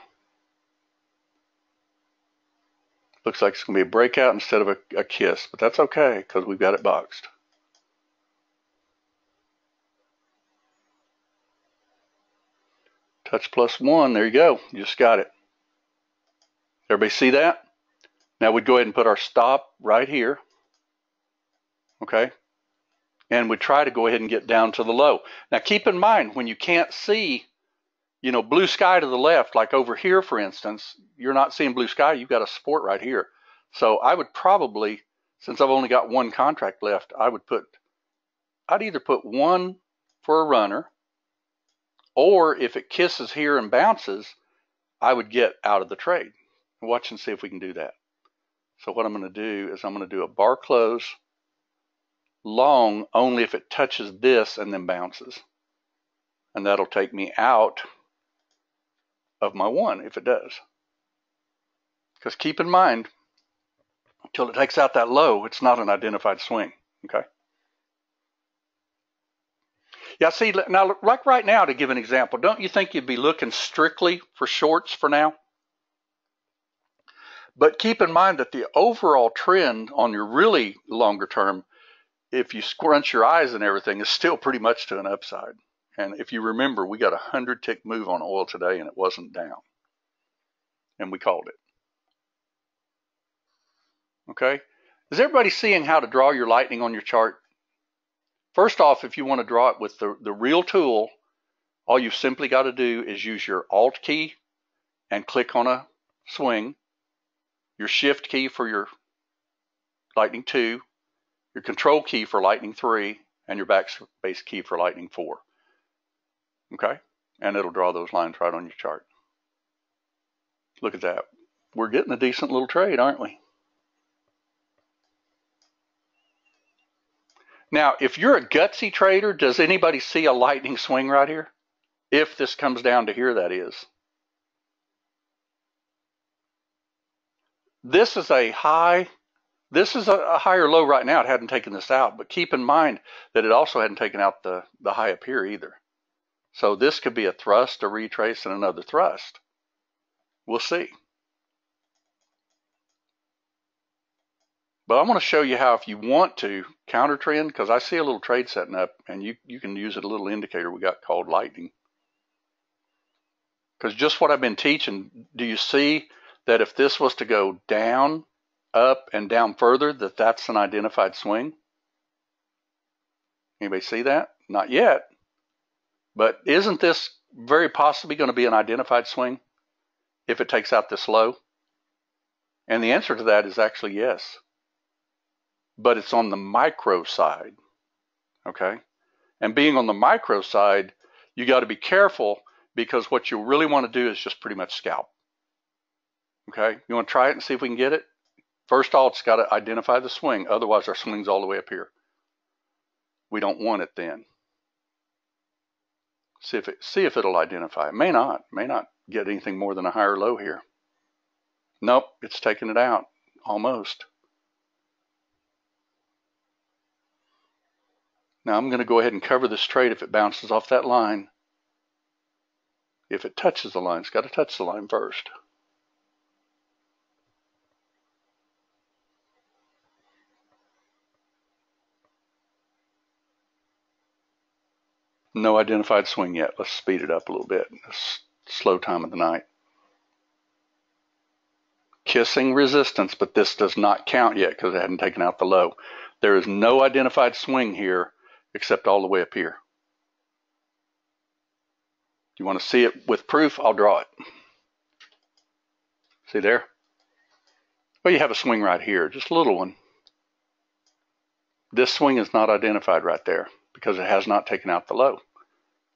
Looks like it's going to be a breakout instead of a kiss, but that's okay because we've got it boxed. Touch +1, there you go. You just got it. Everybody see that? Now we'd go ahead and put our stop right here. Okay? And we'd try to go ahead and get down to the low. Now keep in mind, when you can't see, blue sky to the left, like over here, for instance, you're not seeing blue sky, you've got a support right here. So I would probably, since I've only got one contract left, I'd either put 1 for a runner, or if it kisses here and bounces, I would get out of the trade. Watch and see if we can do that. So what I'm going to do is I'm going to do a bar close long only if it touches this and then bounces. And that'll take me out of my 1 if it does. Because keep in mind, until it takes out that low, it's not an identified swing. Okay? Yeah, see, now, like right now, to give an example, don't you think you'd be looking strictly for shorts for now? But keep in mind that the overall trend on your really longer term, if you scrunch your eyes and everything, is still pretty much to an upside. And if you remember, we got a 100-tick move on oil today, and it wasn't down. And we called it. Okay? Is everybody seeing how to draw your lightning on your chart? First off, if you want to draw it with the real tool, all you've simply got to do is use your Alt key and click on a swing, your Shift key for your lightning 2, your Control key for lightning 3, and your backspace key for lightning 4. Okay? And it'll draw those lines right on your chart. Look at that. We're getting a decent little trade, aren't we? Now, if you're a gutsy trader, does anybody see a lightning swing right here? If this comes down to here, that is. This is a high. This is a higher low right now. It hadn't taken this out, but keep in mind that it also hadn't taken out the high up here either. So this could be a thrust, a retrace, and another thrust. We'll see. But I want to show you how, if you want to counter trend, because I see a little trade setting up, and you can use it, a little indicator we got called lightning. Because just what I've been teaching, do you see that if this was to go down, up, and down further, that's an identified swing? Anybody see that? Not yet. But isn't this very possibly going to be an identified swing if it takes out this low? And the answer to that is actually yes. But it's on the micro side, okay? And being on the micro side, you got to be careful, because what you really want to do is just pretty much scalp, okay? You want to try it and see if we can get it? First of all, it's got to identify the swing. Otherwise, our swing's all the way up here. We don't want it then. See if it'll identify. It may not get anything more than a higher low here. Nope, it's taking it out, almost. Now I'm going to go ahead and cover this trade if it bounces off that line. If it touches the line, it's got to touch the line first. No identified swing yet. Let's speed it up a little bit. It's slow time of the night. Kissing resistance, but this does not count yet because it hadn't taken out the low. There is no identified swing here except all the way up here. You want to see it with proof? I'll draw it. See there? Well, you have a swing right here, just a little one. This swing is not identified right there because it has not taken out the low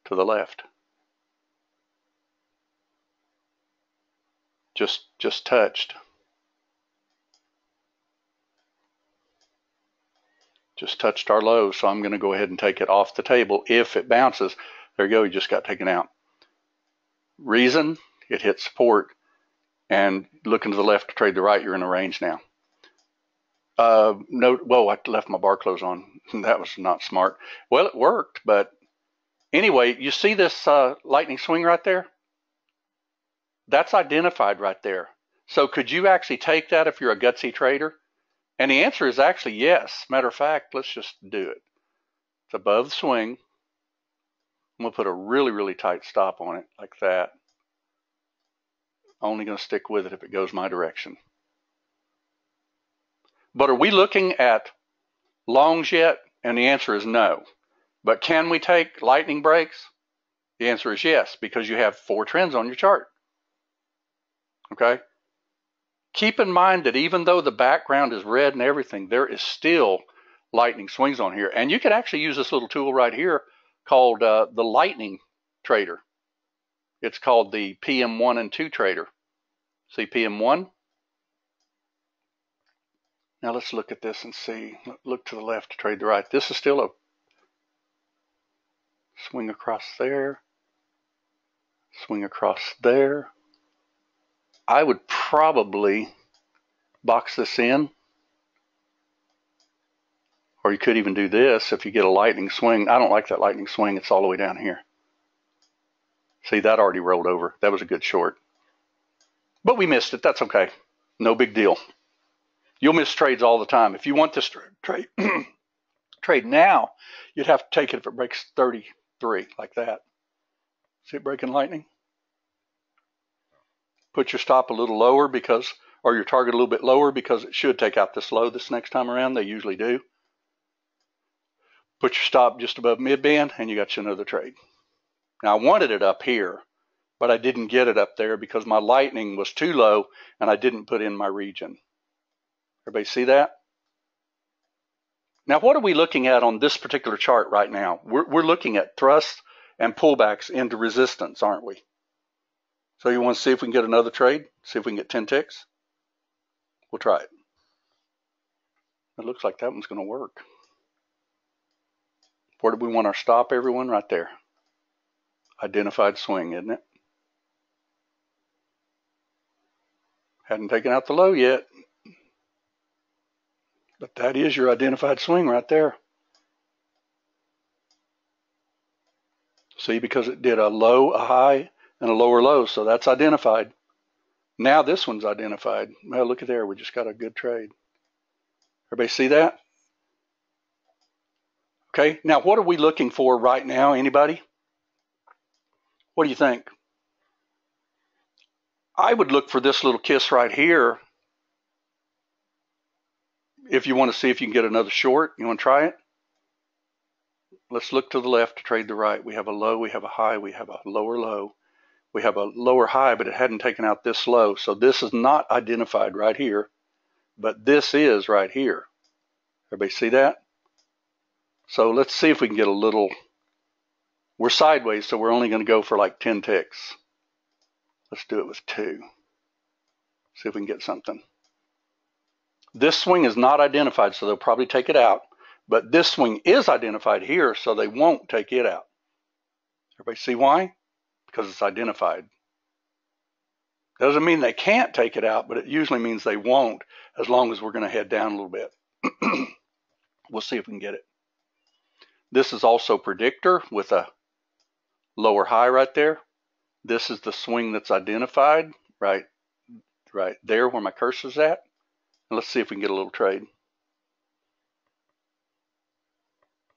to the left. Just touched. Just touched our low, so I'm going to go ahead and take it off the table. If it bounces, there you go, you just got taken out. Reason, it hit support, and looking to the left to trade the right, you're in a range now. No, whoa, I left my bar clothes on. That was not smart. Well, it worked, but anyway, you see this lightning swing right there? That's identified right there. So could you actually take that if you're a gutsy trader? And the answer is actually yes. Matter of fact, let's just do it. It's above the swing. I'm going to put a really, really tight stop on it like that. Only going to stick with it if it goes my direction. But are we looking at longs yet? And the answer is no. But can we take lightning breaks? The answer is yes, because you have 4 trends on your chart. Okay? Keep in mind that even though the background is red and everything, there is still lightning swings on here. And you can actually use this little tool right here called the lightning trader. It's called the PM1 and 2 trader. See PM1? Now let's look at this and see. Look to the left to trade the right. This is still a swing across there. Swing across there. I would probably box this in. Or you could even do this if you get a lightning swing. I don't like that lightning swing. It's all the way down here. See, that already rolled over. That was a good short. But we missed it. That's okay. No big deal. You'll miss trades all the time. If you want this trade trade now, you'd have to take it if it breaks 33 like that. See it breaking lightning? Put your stop a little lower because, or your target a little bit lower because it should take out this low this next time around. They usually do. Put your stop just above mid-band and you got you another trade. Now I wanted it up here, but I didn't get it up there because my lightning was too low and I didn't put in my region. Everybody see that? Now what are we looking at on this particular chart right now? We're looking at thrusts and pullbacks into resistance, aren't we? So you want to see if we can get another trade? See if we can get 10 ticks? We'll try it. It looks like that one's going to work. Where do we want our stop, everyone? Right there. identified swing, isn't it? Hadn't taken out the low yet. But that is your identified swing right there. See, because it did a low, a high, and a lower low, so that's identified. Now this one's identified. Well, look at there. We just got a good trade. Everybody see that? Okay, now what are we looking for right now? Anybody? What do you think? I would look for this little kiss right here. If you want to see if you can get another short, you want to try it? Let's look to the left to trade the right. We have a low, we have a high, we have a lower low. We have a lower high, but it hadn't taken out this low. So this is not identified right here, but this is right here. Everybody see that? So let's see if we can get a little. We're sideways, so we're only going to go for like 10 ticks. Let's do it with 2. See if we can get something. This swing is not identified, so they'll probably take it out. But this swing is identified here, so they won't take it out. Everybody see why? Because it's identified. Doesn't mean they can't take it out, but it usually means they won't, as long as we're going to head down a little bit. We'll see if we can get it. This is also predictor with a lower high right there. This is the swing that's identified right there where my cursor's at. And let's see if we can get a little trade.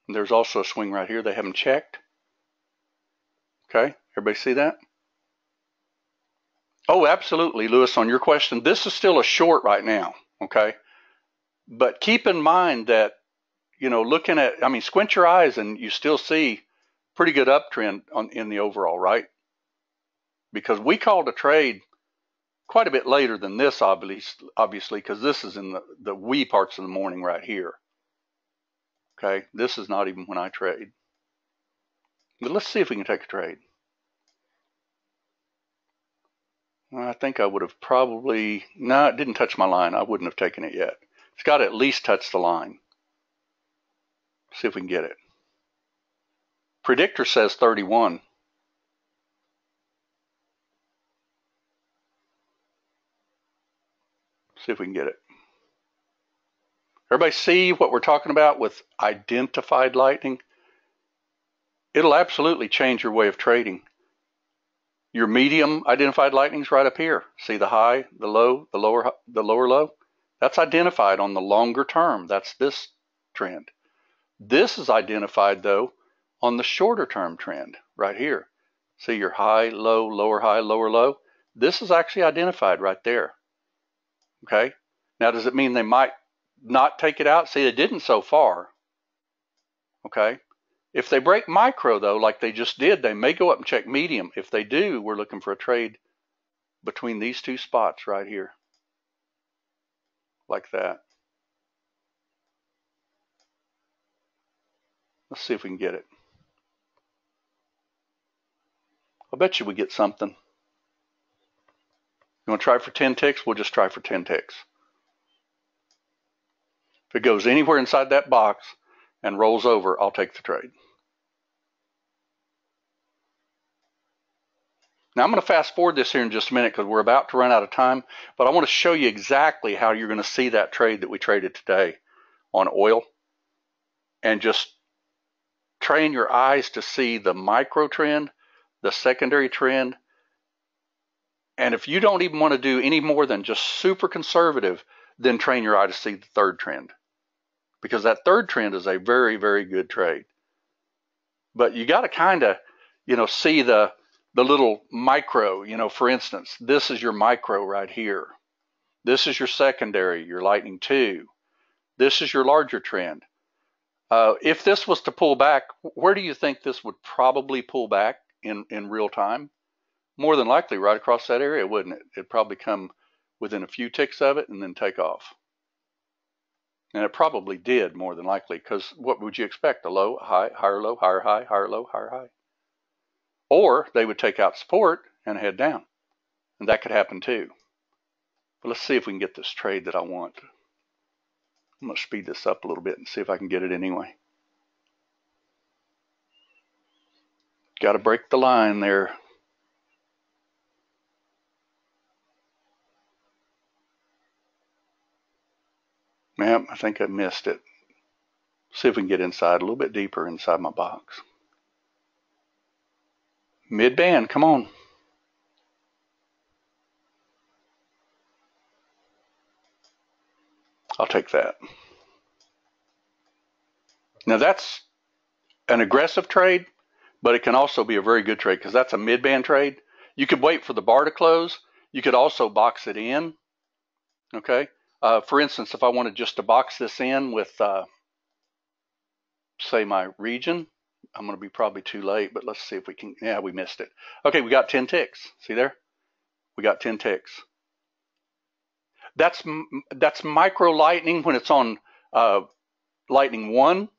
And there's also a swing right here they haven't checked. Okay, everybody see that? Oh, absolutely, Lewis, on your question, this is still a short right now, okay? But keep in mind that, you know, looking at, I mean, squint your eyes and you still see pretty good uptrend in the overall, right? Because we called a trade quite a bit later than this, obviously, because this is in the wee parts of the morning right here. Okay, this is not even when I trade. But let's see if we can take a trade. Well, I think I would have probably, no, it didn't touch my line. I wouldn't have taken it yet. It's got to at least touch the line. See if we can get it. Predictor says 31. See if we can get it. Everybody see what we're talking about with identified lightning? It'll absolutely change your way of trading. Your medium identified lightning's right up here. See the high, the low, the lower low? That's identified on the longer term. That's this trend. This is identified, though, on the shorter term trend right here. See your high, lower low? This is actually identified right there. Okay? Now, does it mean they might not take it out? See, they didn't so far. Okay? If they break micro, though, like they just did, they may go up and check medium. If they do, we're looking for a trade between these two spots right here. Like that. Let's see if we can get it. I'll bet you we get something. You want to try for 10 ticks? We'll just try for 10 ticks. If it goes anywhere inside that box and rolls over, I'll take the trade. Now I'm going to fast forward this here in just a minute because we're about to run out of time, but I want to show you exactly how you're going to see that trade that we traded today on oil, and just train your eyes to see the micro trend, the secondary trend. And if you don't even want to do any more than just super conservative, then train your eye to see the third trend, because that third trend is a very, very good trade. But you got to kind of, you know, see the little micro. You know, for instance, this is your micro right here. This is your secondary, your lightning 2. This is your larger trend. If this was to pull back, where do you think this would probably pull back in real time? More than likely right across that area, wouldn't it? It'd probably come within a few ticks of it and then take off. And it probably did, more than likely, because what would you expect? A low, high, higher low, higher high, higher low, higher high. Or they would take out support and head down. And that could happen too. But let's see if we can get this trade that I want. I'm going to speed this up a little bit and see if I can get it anyway. Got to break the line there. Yep, I think I missed it. See if we can get inside, a little bit deeper inside my box. Mid-band, come on. I'll take that. Now that's an aggressive trade, but it can also be a very good trade because that's a mid-band trade. You could wait for the bar to close. You could also box it in. Okay. For instance, if I wanted just to box this in with, say, my region, I'm going to be probably too late, but let's see if we can. Yeah, we missed it. Okay, we got 10 ticks. See there? We got 10 ticks. That's micro lightning when it's on lightning 1.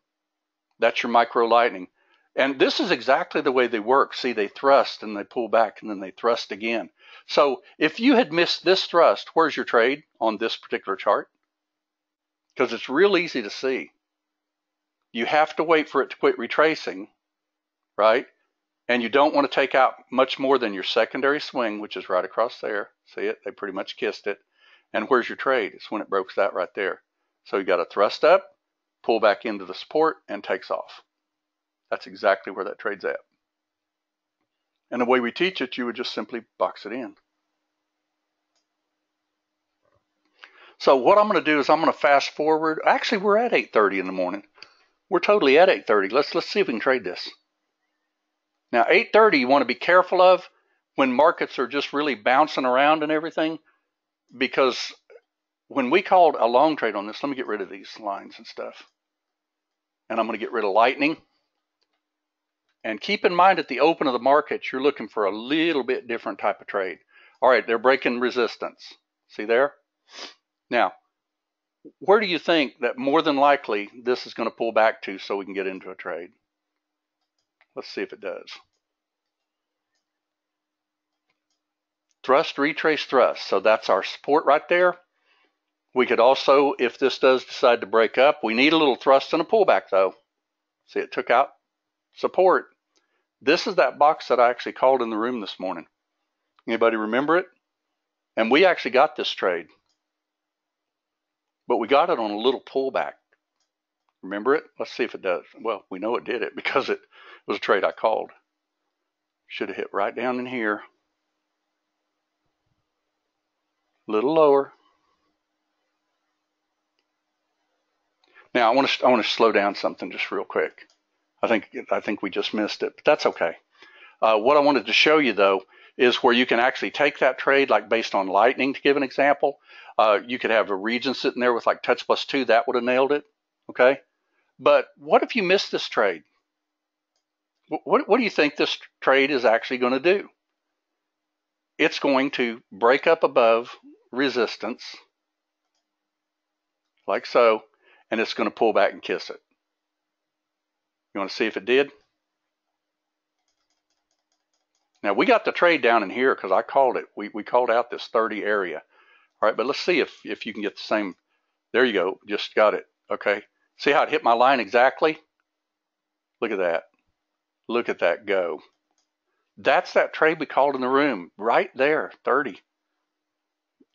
That's your micro lightning. And this is exactly the way they work. See, they thrust and they pull back and then they thrust again. So if you had missed this thrust, where's your trade on this particular chart? Because it's real easy to see. You have to wait for it to quit retracing, right? And you don't want to take out much more than your secondary swing, which is right across there. See it? They pretty much kissed it. And where's your trade? It's when it breaks that right there. So you got to thrust up, pull back into the support, and takes off. That's exactly where that trade's at. And the way we teach it, you would just simply box it in. So what I'm going to do is I'm going to fast forward. Actually, we're at 8:30 in the morning. We're totally at 8:30. Let's see if we can trade this. Now, 8:30, you want to be careful of when markets are just really bouncing around and everything, because when we called a long trade on this, let me get rid of these lines and stuff. And I'm going to get rid of lightning. And keep in mind at the open of the market, you're looking for a little bit different type of trade. All right, they're breaking resistance. See there? Now, where do you think that more than likely this is going to pull back to so we can get into a trade? Let's see if it does. Thrust, retrace, thrust. So that's our support right there. We could also, if this does decide to break up, we need a little thrust and a pullback though. See, it took out support. This is that box that I actually called in the room this morning. Anybody remember it? And we actually got this trade. But we got it on a little pullback. Remember it? Let's see if it does. Well, we know it did it because it was a trade I called. Should have hit right down in here. A little lower. Now I want to slow down something just real quick. I think we just missed it, but that's okay. What I wanted to show you though is where you can actually take that trade, like based on lightning, to give an example. You could have a region sitting there with like touch plus 2, that would have nailed it. Okay, but what if you missed this trade? What do you think this trade is actually going to do? It's going to break up above resistance, like so, and it's going to pull back and kiss it. You want to see if it did? Now, we got the trade down in here because I called it. We called out this 30 area. All right, but let's see if you can get the same. There you go. Just got it. Okay. See how it hit my line exactly? Look at that. Look at that go. That's that trade we called in the room. Right there, 30.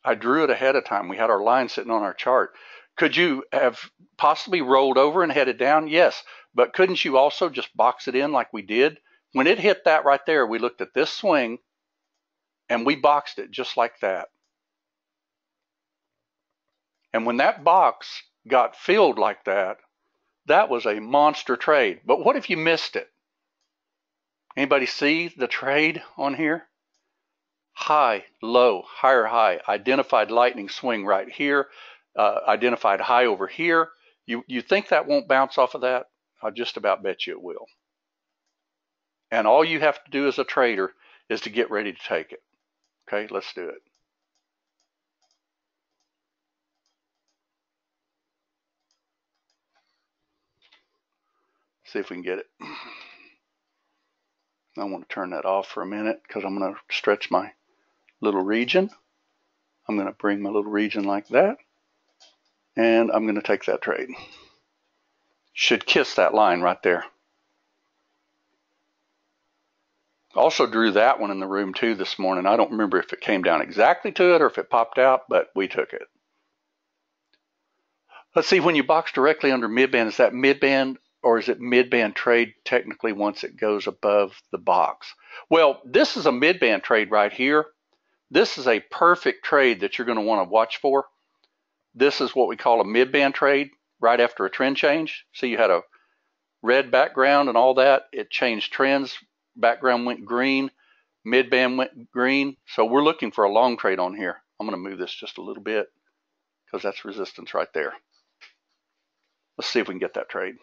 I drew it ahead of time. We had our line sitting on our chart. Could you have possibly rolled over and headed down? Yes. But couldn't you also just box it in like we did? When it hit that right there, we looked at this swing and we boxed it just like that. And when that box got filled like that, that was a monster trade. But what if you missed it? Anybody see the trade on here? High, low, higher high, identified lightning swing right here, identified high over here. You think that won't bounce off of that? I just about bet you it will. And all you have to do as a trader is to get ready to take it. Okay, let's do it. See if we can get it. I want to turn that off for a minute because I'm going to stretch my little region. I'm going to bring my little region like that. And I'm going to take that trade. Should kiss that line right there. Also drew that one in the room too this morning. I don't remember if it came down exactly to it or if it popped out, but we took it. Let's see, when you box directly under midband, is that midband or is it midband trade technically once it goes above the box? Well, this is a midband trade right here. This is a perfect trade that you're going to want to watch for. This is what we call a midband trade right after a trend change. See, you had a red background and all that. It changed trends. Background went green. Midband went green. So we're looking for a long trade on here. I'm going to move this just a little bit because that's resistance right there. Let's see if we can get that trade.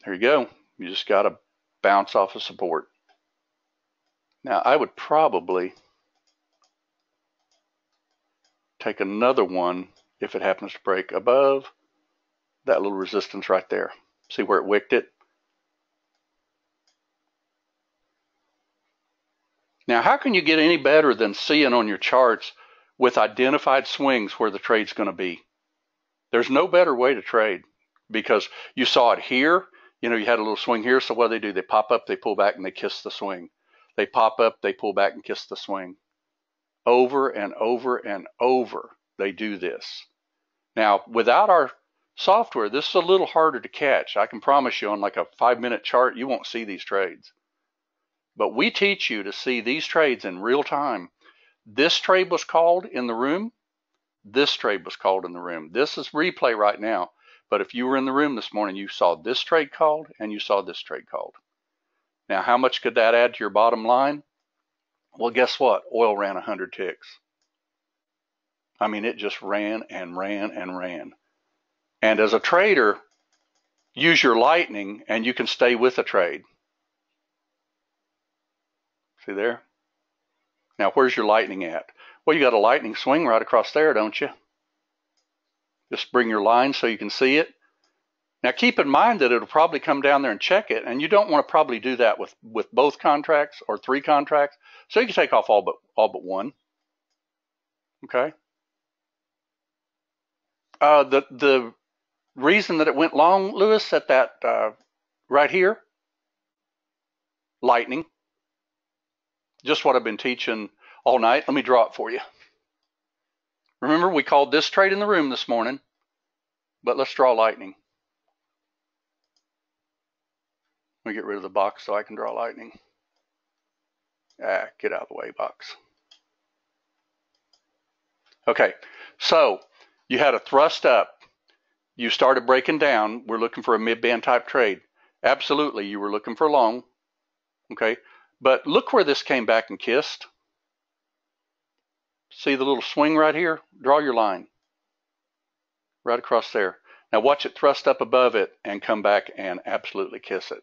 There you go. You just got to bounce off of support. Now, I would probably take another one if it happens to break above that little resistance right there. See where it wicked it? Now, how can you get any better than seeing on your charts with identified swings where the trade's going to be? There's no better way to trade because you saw it here. You know, you had a little swing here. So what do? They pop up, they pull back, and they kiss the swing. They pop up, they pull back, and kiss the swing. Over and over and over, they do this. Now, without our software, this is a little harder to catch. I can promise you on like a 5-minute chart, you won't see these trades. But we teach you to see these trades in real time. This trade was called in the room. This trade was called in the room. This is replay right now. But if you were in the room this morning, you saw this trade called and you saw this trade called. Now, how much could that add to your bottom line? Well, guess what? Oil ran 100 ticks. I mean, it just ran and ran and ran. And as a trader, use your lightning and you can stay with a trade. See there? Now, where's your lightning at? Well, you got a lightning swing right across there, don't you? Just bring your line so you can see it. Now, keep in mind that it'll probably come down there and check it, and you don't want to probably do that with both contracts or 3 contracts. So you can take off all but one. Okay. The reason that it went long, Lewis, at that right here, lightning. Just what I've been teaching all night. Let me draw it for you. Remember, we called this trade in the room this morning, but let's draw lightning. Let me get rid of the box so I can draw lightning. Get out of the way, box. Okay, so you had a thrust up. You started breaking down. We're looking for a mid-band type trade. Absolutely, you were looking for long. Okay, but look where this came back and kissed. See the little swing right here? Draw your line right across there. Now watch it thrust up above it and come back and absolutely kiss it.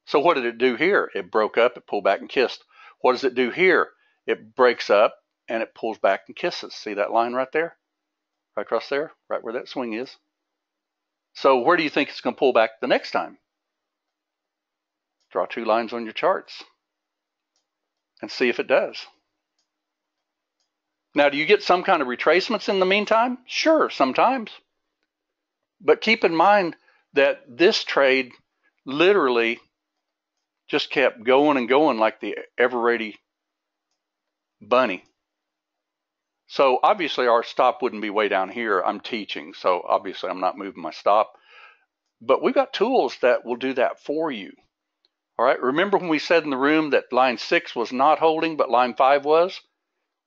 So what did it do here? It broke up, it pulled back and kissed. What does it do here? It breaks up and it pulls back and kisses. See that line right there? Right across there, right where that swing is. So where do you think it's going to pull back the next time? Draw 2 lines on your charts and see if it does. Now, do you get some kind of retracements in the meantime? Sure, sometimes. But keep in mind that this trade literally just kept going and going like the ever-ready bunny. So obviously our stop wouldn't be way down here. I'm teaching, so obviously I'm not moving my stop. But we've got tools that will do that for you. All right, remember when we said in the room that line 6 was not holding, but line 5 was?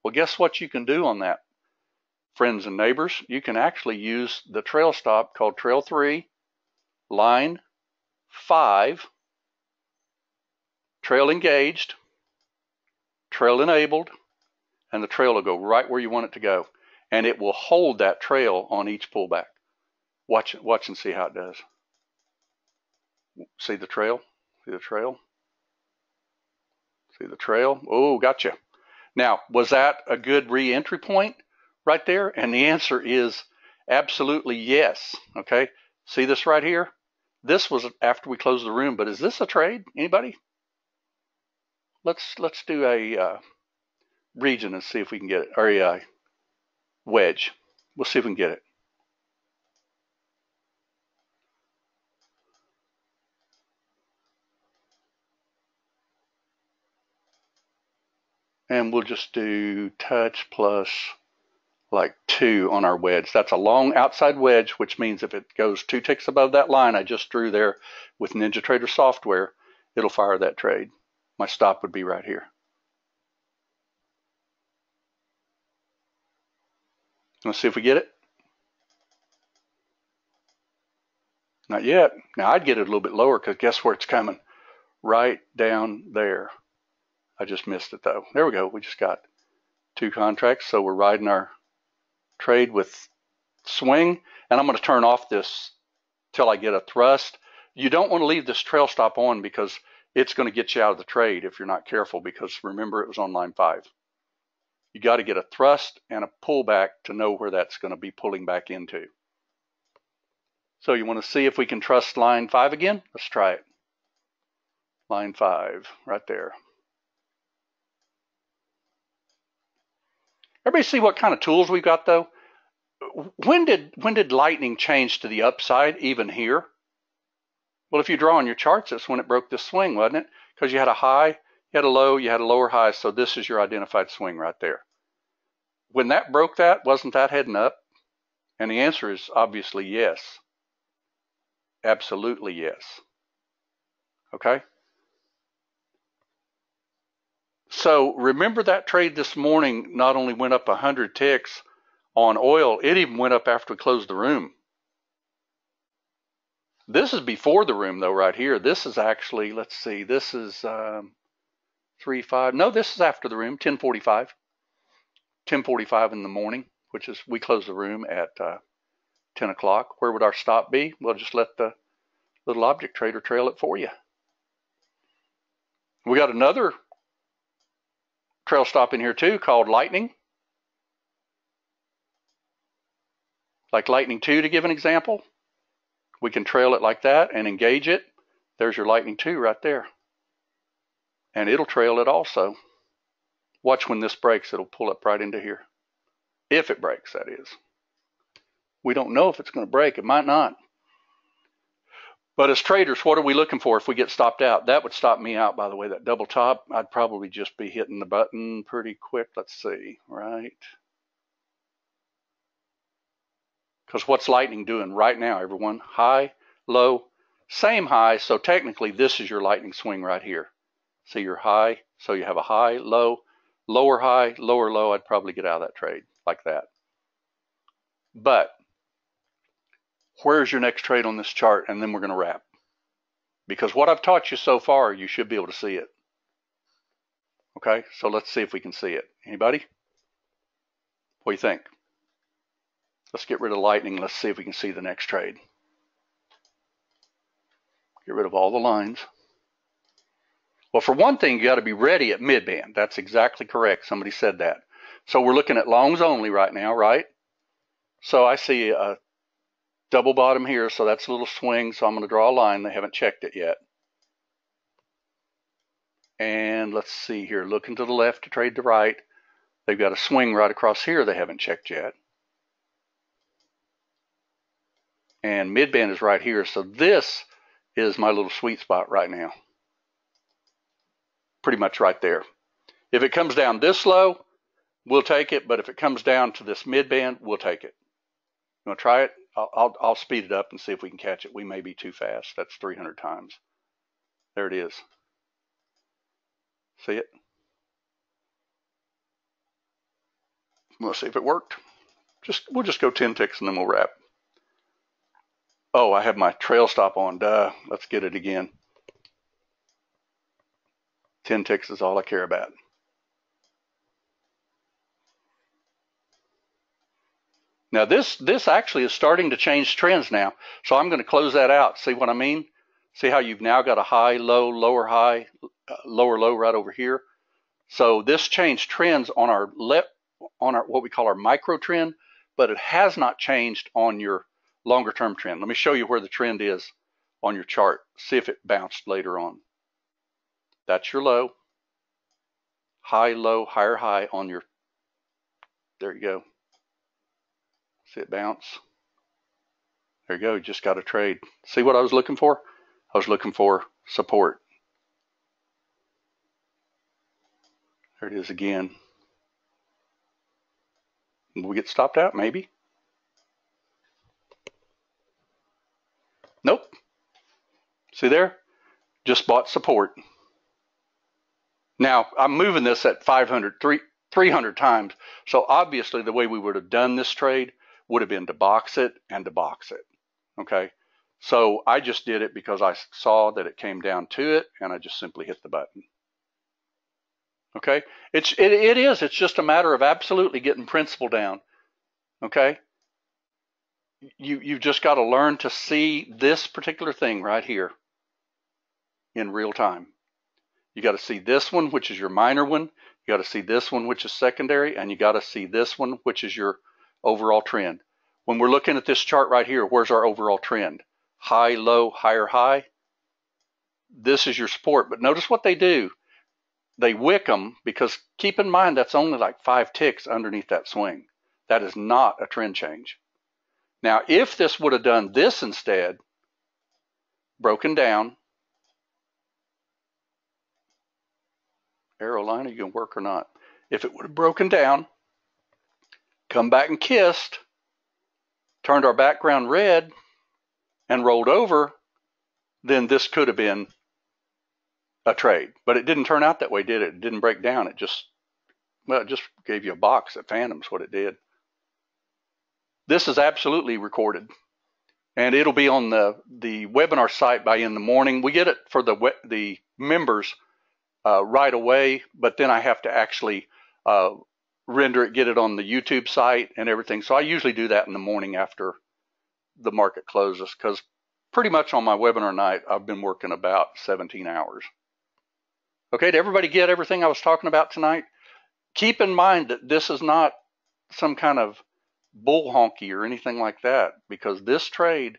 Well, guess what you can do on that, friends and neighbors? You can actually use the trail stop called trail 3, line 5, trail engaged, trail enabled, and the trail will go right where you want it to go. And it will hold that trail on each pullback. Watch and see how it does. See the trail? See the trail? See the trail? Oh, gotcha. Now, was that a good re-entry point right there? And the answer is absolutely yes. Okay, see this right here? This was after we closed the room, but is this a trade? Anybody? Let's do a region and see if we can get it, or a wedge. We'll see if we can get it. And we'll just do touch plus like 2 on our wedge. That's a long outside wedge, which means if it goes 2 ticks above that line I just drew there with NinjaTrader software, it'll fire that trade. My stop would be right here. Let's see if we get it. Not yet. Now I'd get it a little bit lower because guess where it's coming? Right down there. I just missed it though. There we go. We just got 2 contracts. So we're riding our trade with swing, and I'm going to turn off this till I get a thrust. You don't want to leave this trail stop on because it's going to get you out of the trade if you're not careful, because remember it was on line 5. You got to get a thrust and a pullback to know where that's going to be pulling back into. So you want to see if we can trust line 5 again? Let's try it. Line 5 right there. Everybody see what kind of tools we've got though? When did lightning change to the upside even here? Well, if you draw on your charts, that's when it broke this swing, wasn't it? Because you had a high, you had a low, you had a lower high, so this is your identified swing right there. When that broke that, wasn't that heading up? And the answer is obviously yes. Absolutely yes. Okay? So remember that trade this morning not only went up 100 ticks on oil, it even went up after we closed the room. This is before the room though right here. This is actually, let's see, this is 3-5. No, this is after the room, 10:45. 10:45 in the morning, which is, we close the room at 10 o'clock. Where would our stop be? Well, just let the little object trader trail it for you. We got another trail stop in here too called lightning. Like lightning 2 to give an example. We can trail it like that and engage it. There's your lightning 2 right there. And it'll trail it also. Watch when this breaks, it'll pull up right into here. If it breaks, that is. We don't know if it's going to break. It might not. But as traders, what are we looking for if we get stopped out? That would stop me out, by the way, that double top. I'd probably just be hitting the button pretty quick. Let's see, right? Because what's lightning doing right now, everyone? High, low, same high. So technically, this is your lightning swing right here. See your high. So you have a high, low, lower high, lower low. I'd probably get out of that trade like that. But where's your next trade on this chart? And then we're going to wrap. Because what I've taught you so far, you should be able to see it. Okay, so let's see if we can see it. Anybody? What do you think? Let's get rid of lightning. Let's see if we can see the next trade. Get rid of all the lines. Well, for one thing, you got to be ready at mid-band. That's exactly correct. Somebody said that. So we're looking at longs only right now, right? So I see a double bottom here, so that's a little swing. So I'm going to draw a line. They haven't checked it yet. And let's see here. Looking to the left to trade the right. They've got a swing right across here they haven't checked yet. And mid-band is right here. So this is my little sweet spot right now. Pretty much right there. If it comes down this low, we'll take it. But if it comes down to this mid-band, we'll take it. You want to try it? I'll speed it up and see if we can catch it. We may be too fast. That's 300 times. There it is. See it? We'll see if it worked. We'll just go 10 ticks and then we'll wrap. Oh, I have my trail stop on. Duh. Let's get it again. 10 ticks is all I care about. Now this actually is starting to change trends now. So I'm going to close that out. See what I mean? See how you've now got a high, low, lower high, lower low right over here. So this changed trends on our what we call our micro trend, but it has not changed on your longer term trend. Let me show you where the trend is on your chart. See if it bounced later on. That's your low. High, low, higher high on your, there you go. See it bounce? There you go, you just got a trade. See what I was looking for? I was looking for support. There it is again. Will we get stopped out? Maybe. Nope. See there? Just bought support. Now, I'm moving this at 300 times. So obviously the way we would have done this trade would have been to box it and to box it. Okay. So I just did it because I saw that it came down to it, and I just simply hit the button. Okay. It is. It's just a matter of absolutely getting principle down. Okay. You've just got to learn to see this particular thing right here in real time. You got to see this one, which is your minor one. You got to see this one, which is secondary, and you got to see this one, which is your overall trend. When we're looking at this chart right here, where's our overall trend? High, low, higher, high. This is your support, but notice what they do. They wick them, because keep in mind that's only like 5 ticks underneath that swing. That is not a trend change. Now, if this would have done this instead, broken down, arrow line, are you going to work or not? If it would have broken down, come back and kissed, turned our background red, and rolled over, then this could have been a trade. But it didn't turn out that way, did it? It didn't break down. It just gave you a box at Phantoms, what it did. This is absolutely recorded, and it'll be on the webinar site by in the morning. We get it for the members right away, but then I have to actually render it, get it on the YouTube site and everything. So I usually do that in the morning after the market closes, because pretty much on my webinar night, I've been working about 17 hours. Okay, did everybody get everything I was talking about tonight? Keep in mind that this is not some kind of bull honky or anything like that, because this trade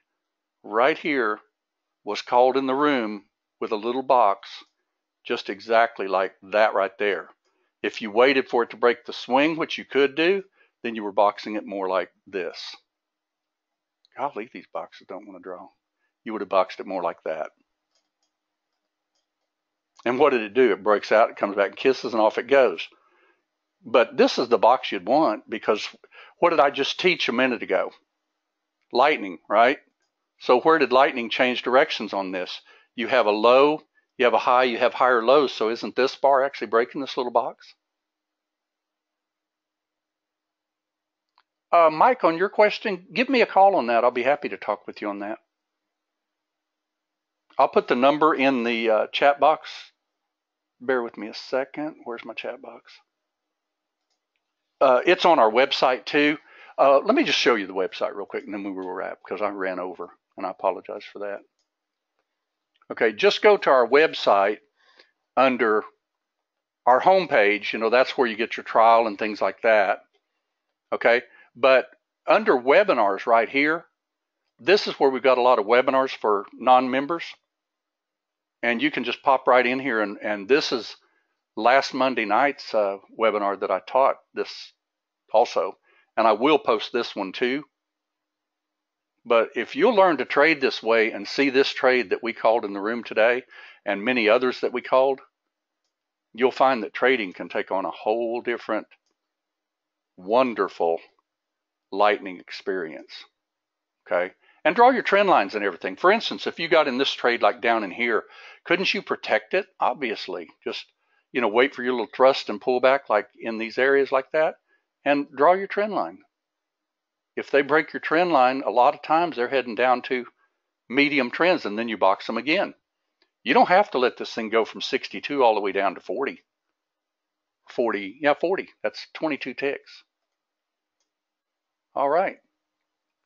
right here was called in the room with a little box just exactly like that right there. If you waited for it to break the swing, which you could do, then you were boxing it more like this. Golly, these boxes don't want to draw. You would have boxed it more like that. And what did it do? It breaks out, it comes back and kisses, and off it goes. But this is the box you'd want, because what did I just teach a minute ago? Lightning, right? So where did lightning change directions on this? You have a low, you have a high, you have higher lows. So isn't this bar actually breaking this little box? Mike, on your question, give me a call on that. I'll be happy to talk with you on that. I'll put the number in the chat box. Bear with me a second. Where's my chat box? It's on our website too. Let me just show you the website real quick, and then we will wrap, because I ran over, and I apologize for that. Okay, just go to our website under our homepage. You know, that's where you get your trial and things like that. Okay, but under webinars right here, this is where we've got a lot of webinars for non-members. And you can just pop right in here, and this is last Monday night's webinar that I taught this also. And I will post this one too. But if you'll learn to trade this way and see this trade that we called in the room today, and many others that we called, you'll find that trading can take on a whole different, wonderful lightning experience. Okay? And draw your trend lines and everything. For instance, if you got in this trade like down in here, couldn't you protect it? Obviously. Just, you know, wait for your little thrust and pull back like in these areas like that, and draw your trend line. If they break your trend line, a lot of times they're heading down to medium trends, and then you box them again. You don't have to let this thing go from 62 all the way down to 40. 40. That's 22 ticks. All right.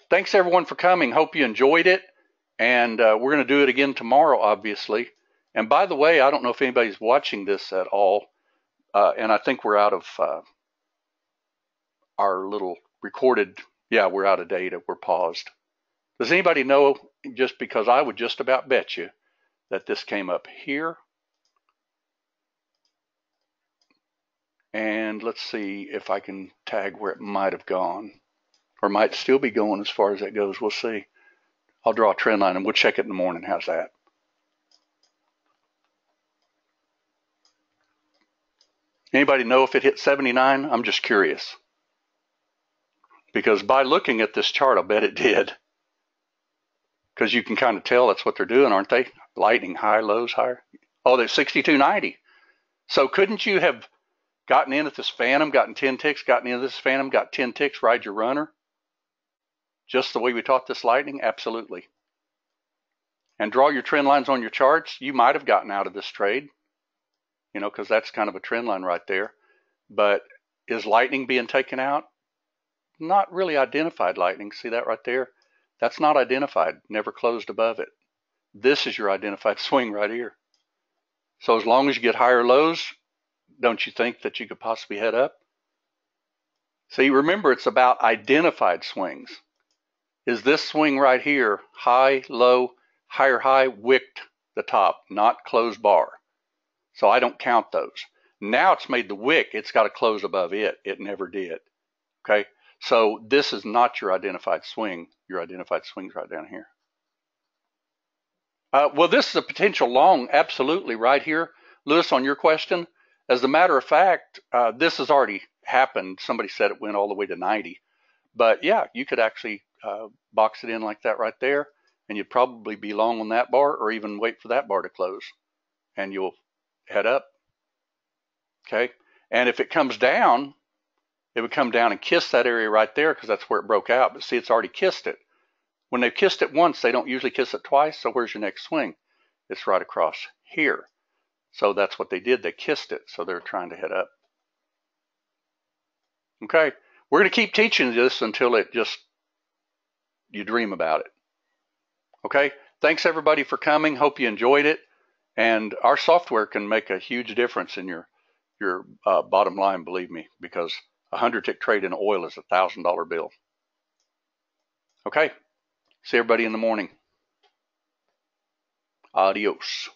Thanks everyone for coming. Hope you enjoyed it. And we're going to do it again tomorrow, obviously. And by the way, I don't know if anybody's watching this at all. And I think we're out of our little recorded. Yeah, we're out of data. We're paused. Does anybody know, just because I would just about bet you that this came up here? And let's see if I can tag where it might have gone, or might still be going as far as that goes. We'll see. I'll draw a trend line and we'll check it in the morning. How's that? Anybody know if it hit 79? I'm just curious. Because by looking at this chart, I'll bet it did. Because you can kind of tell that's what they're doing, aren't they? Lightning, high, lows, higher. Oh, they're 62.90. So couldn't you have gotten in at this phantom, gotten 10 ticks, gotten into this phantom, got 10 ticks, ride your runner? Just the way we taught this lightning? Absolutely. And draw your trend lines on your charts. You might have gotten out of this trade, because that's kind of a trend line right there. But is lightning being taken out? Not really identified lightning. See that right there? That's not identified. Never closed above it. This is your identified swing right here. So as long as you get higher lows, don't you think that you could possibly head up? See, remember, it's about identified swings. Is this swing right here high, low, higher high, wicked the top, not closed bar? So I don't count those. Now it's made the wick. It's got to close above it. It never did. Okay? So this is not your identified swing. Your identified swing's right down here. Well, this is a potential long, absolutely, right here. Lewis, on your question, as a matter of fact, this has already happened. Somebody said it went all the way to 90. But yeah, you could actually box it in like that right there, and you'd probably be long on that bar or even wait for that bar to close, and you'll head up. Okay? And if it comes down, it would come down and kiss that area right there because that's where it broke out. But see, it's already kissed it. When they've kissed it once, they don't usually kiss it twice. So where's your next swing? It's right across here. So that's what they did. They kissed it. So they're trying to head up. Okay. We're going to keep teaching this until you dream about it. Okay. Thanks everybody for coming. Hope you enjoyed it. And our software can make a huge difference in your bottom line, believe me, because a 100-tick trade in oil is a $1,000 bill. Okay. See everybody in the morning. Adios.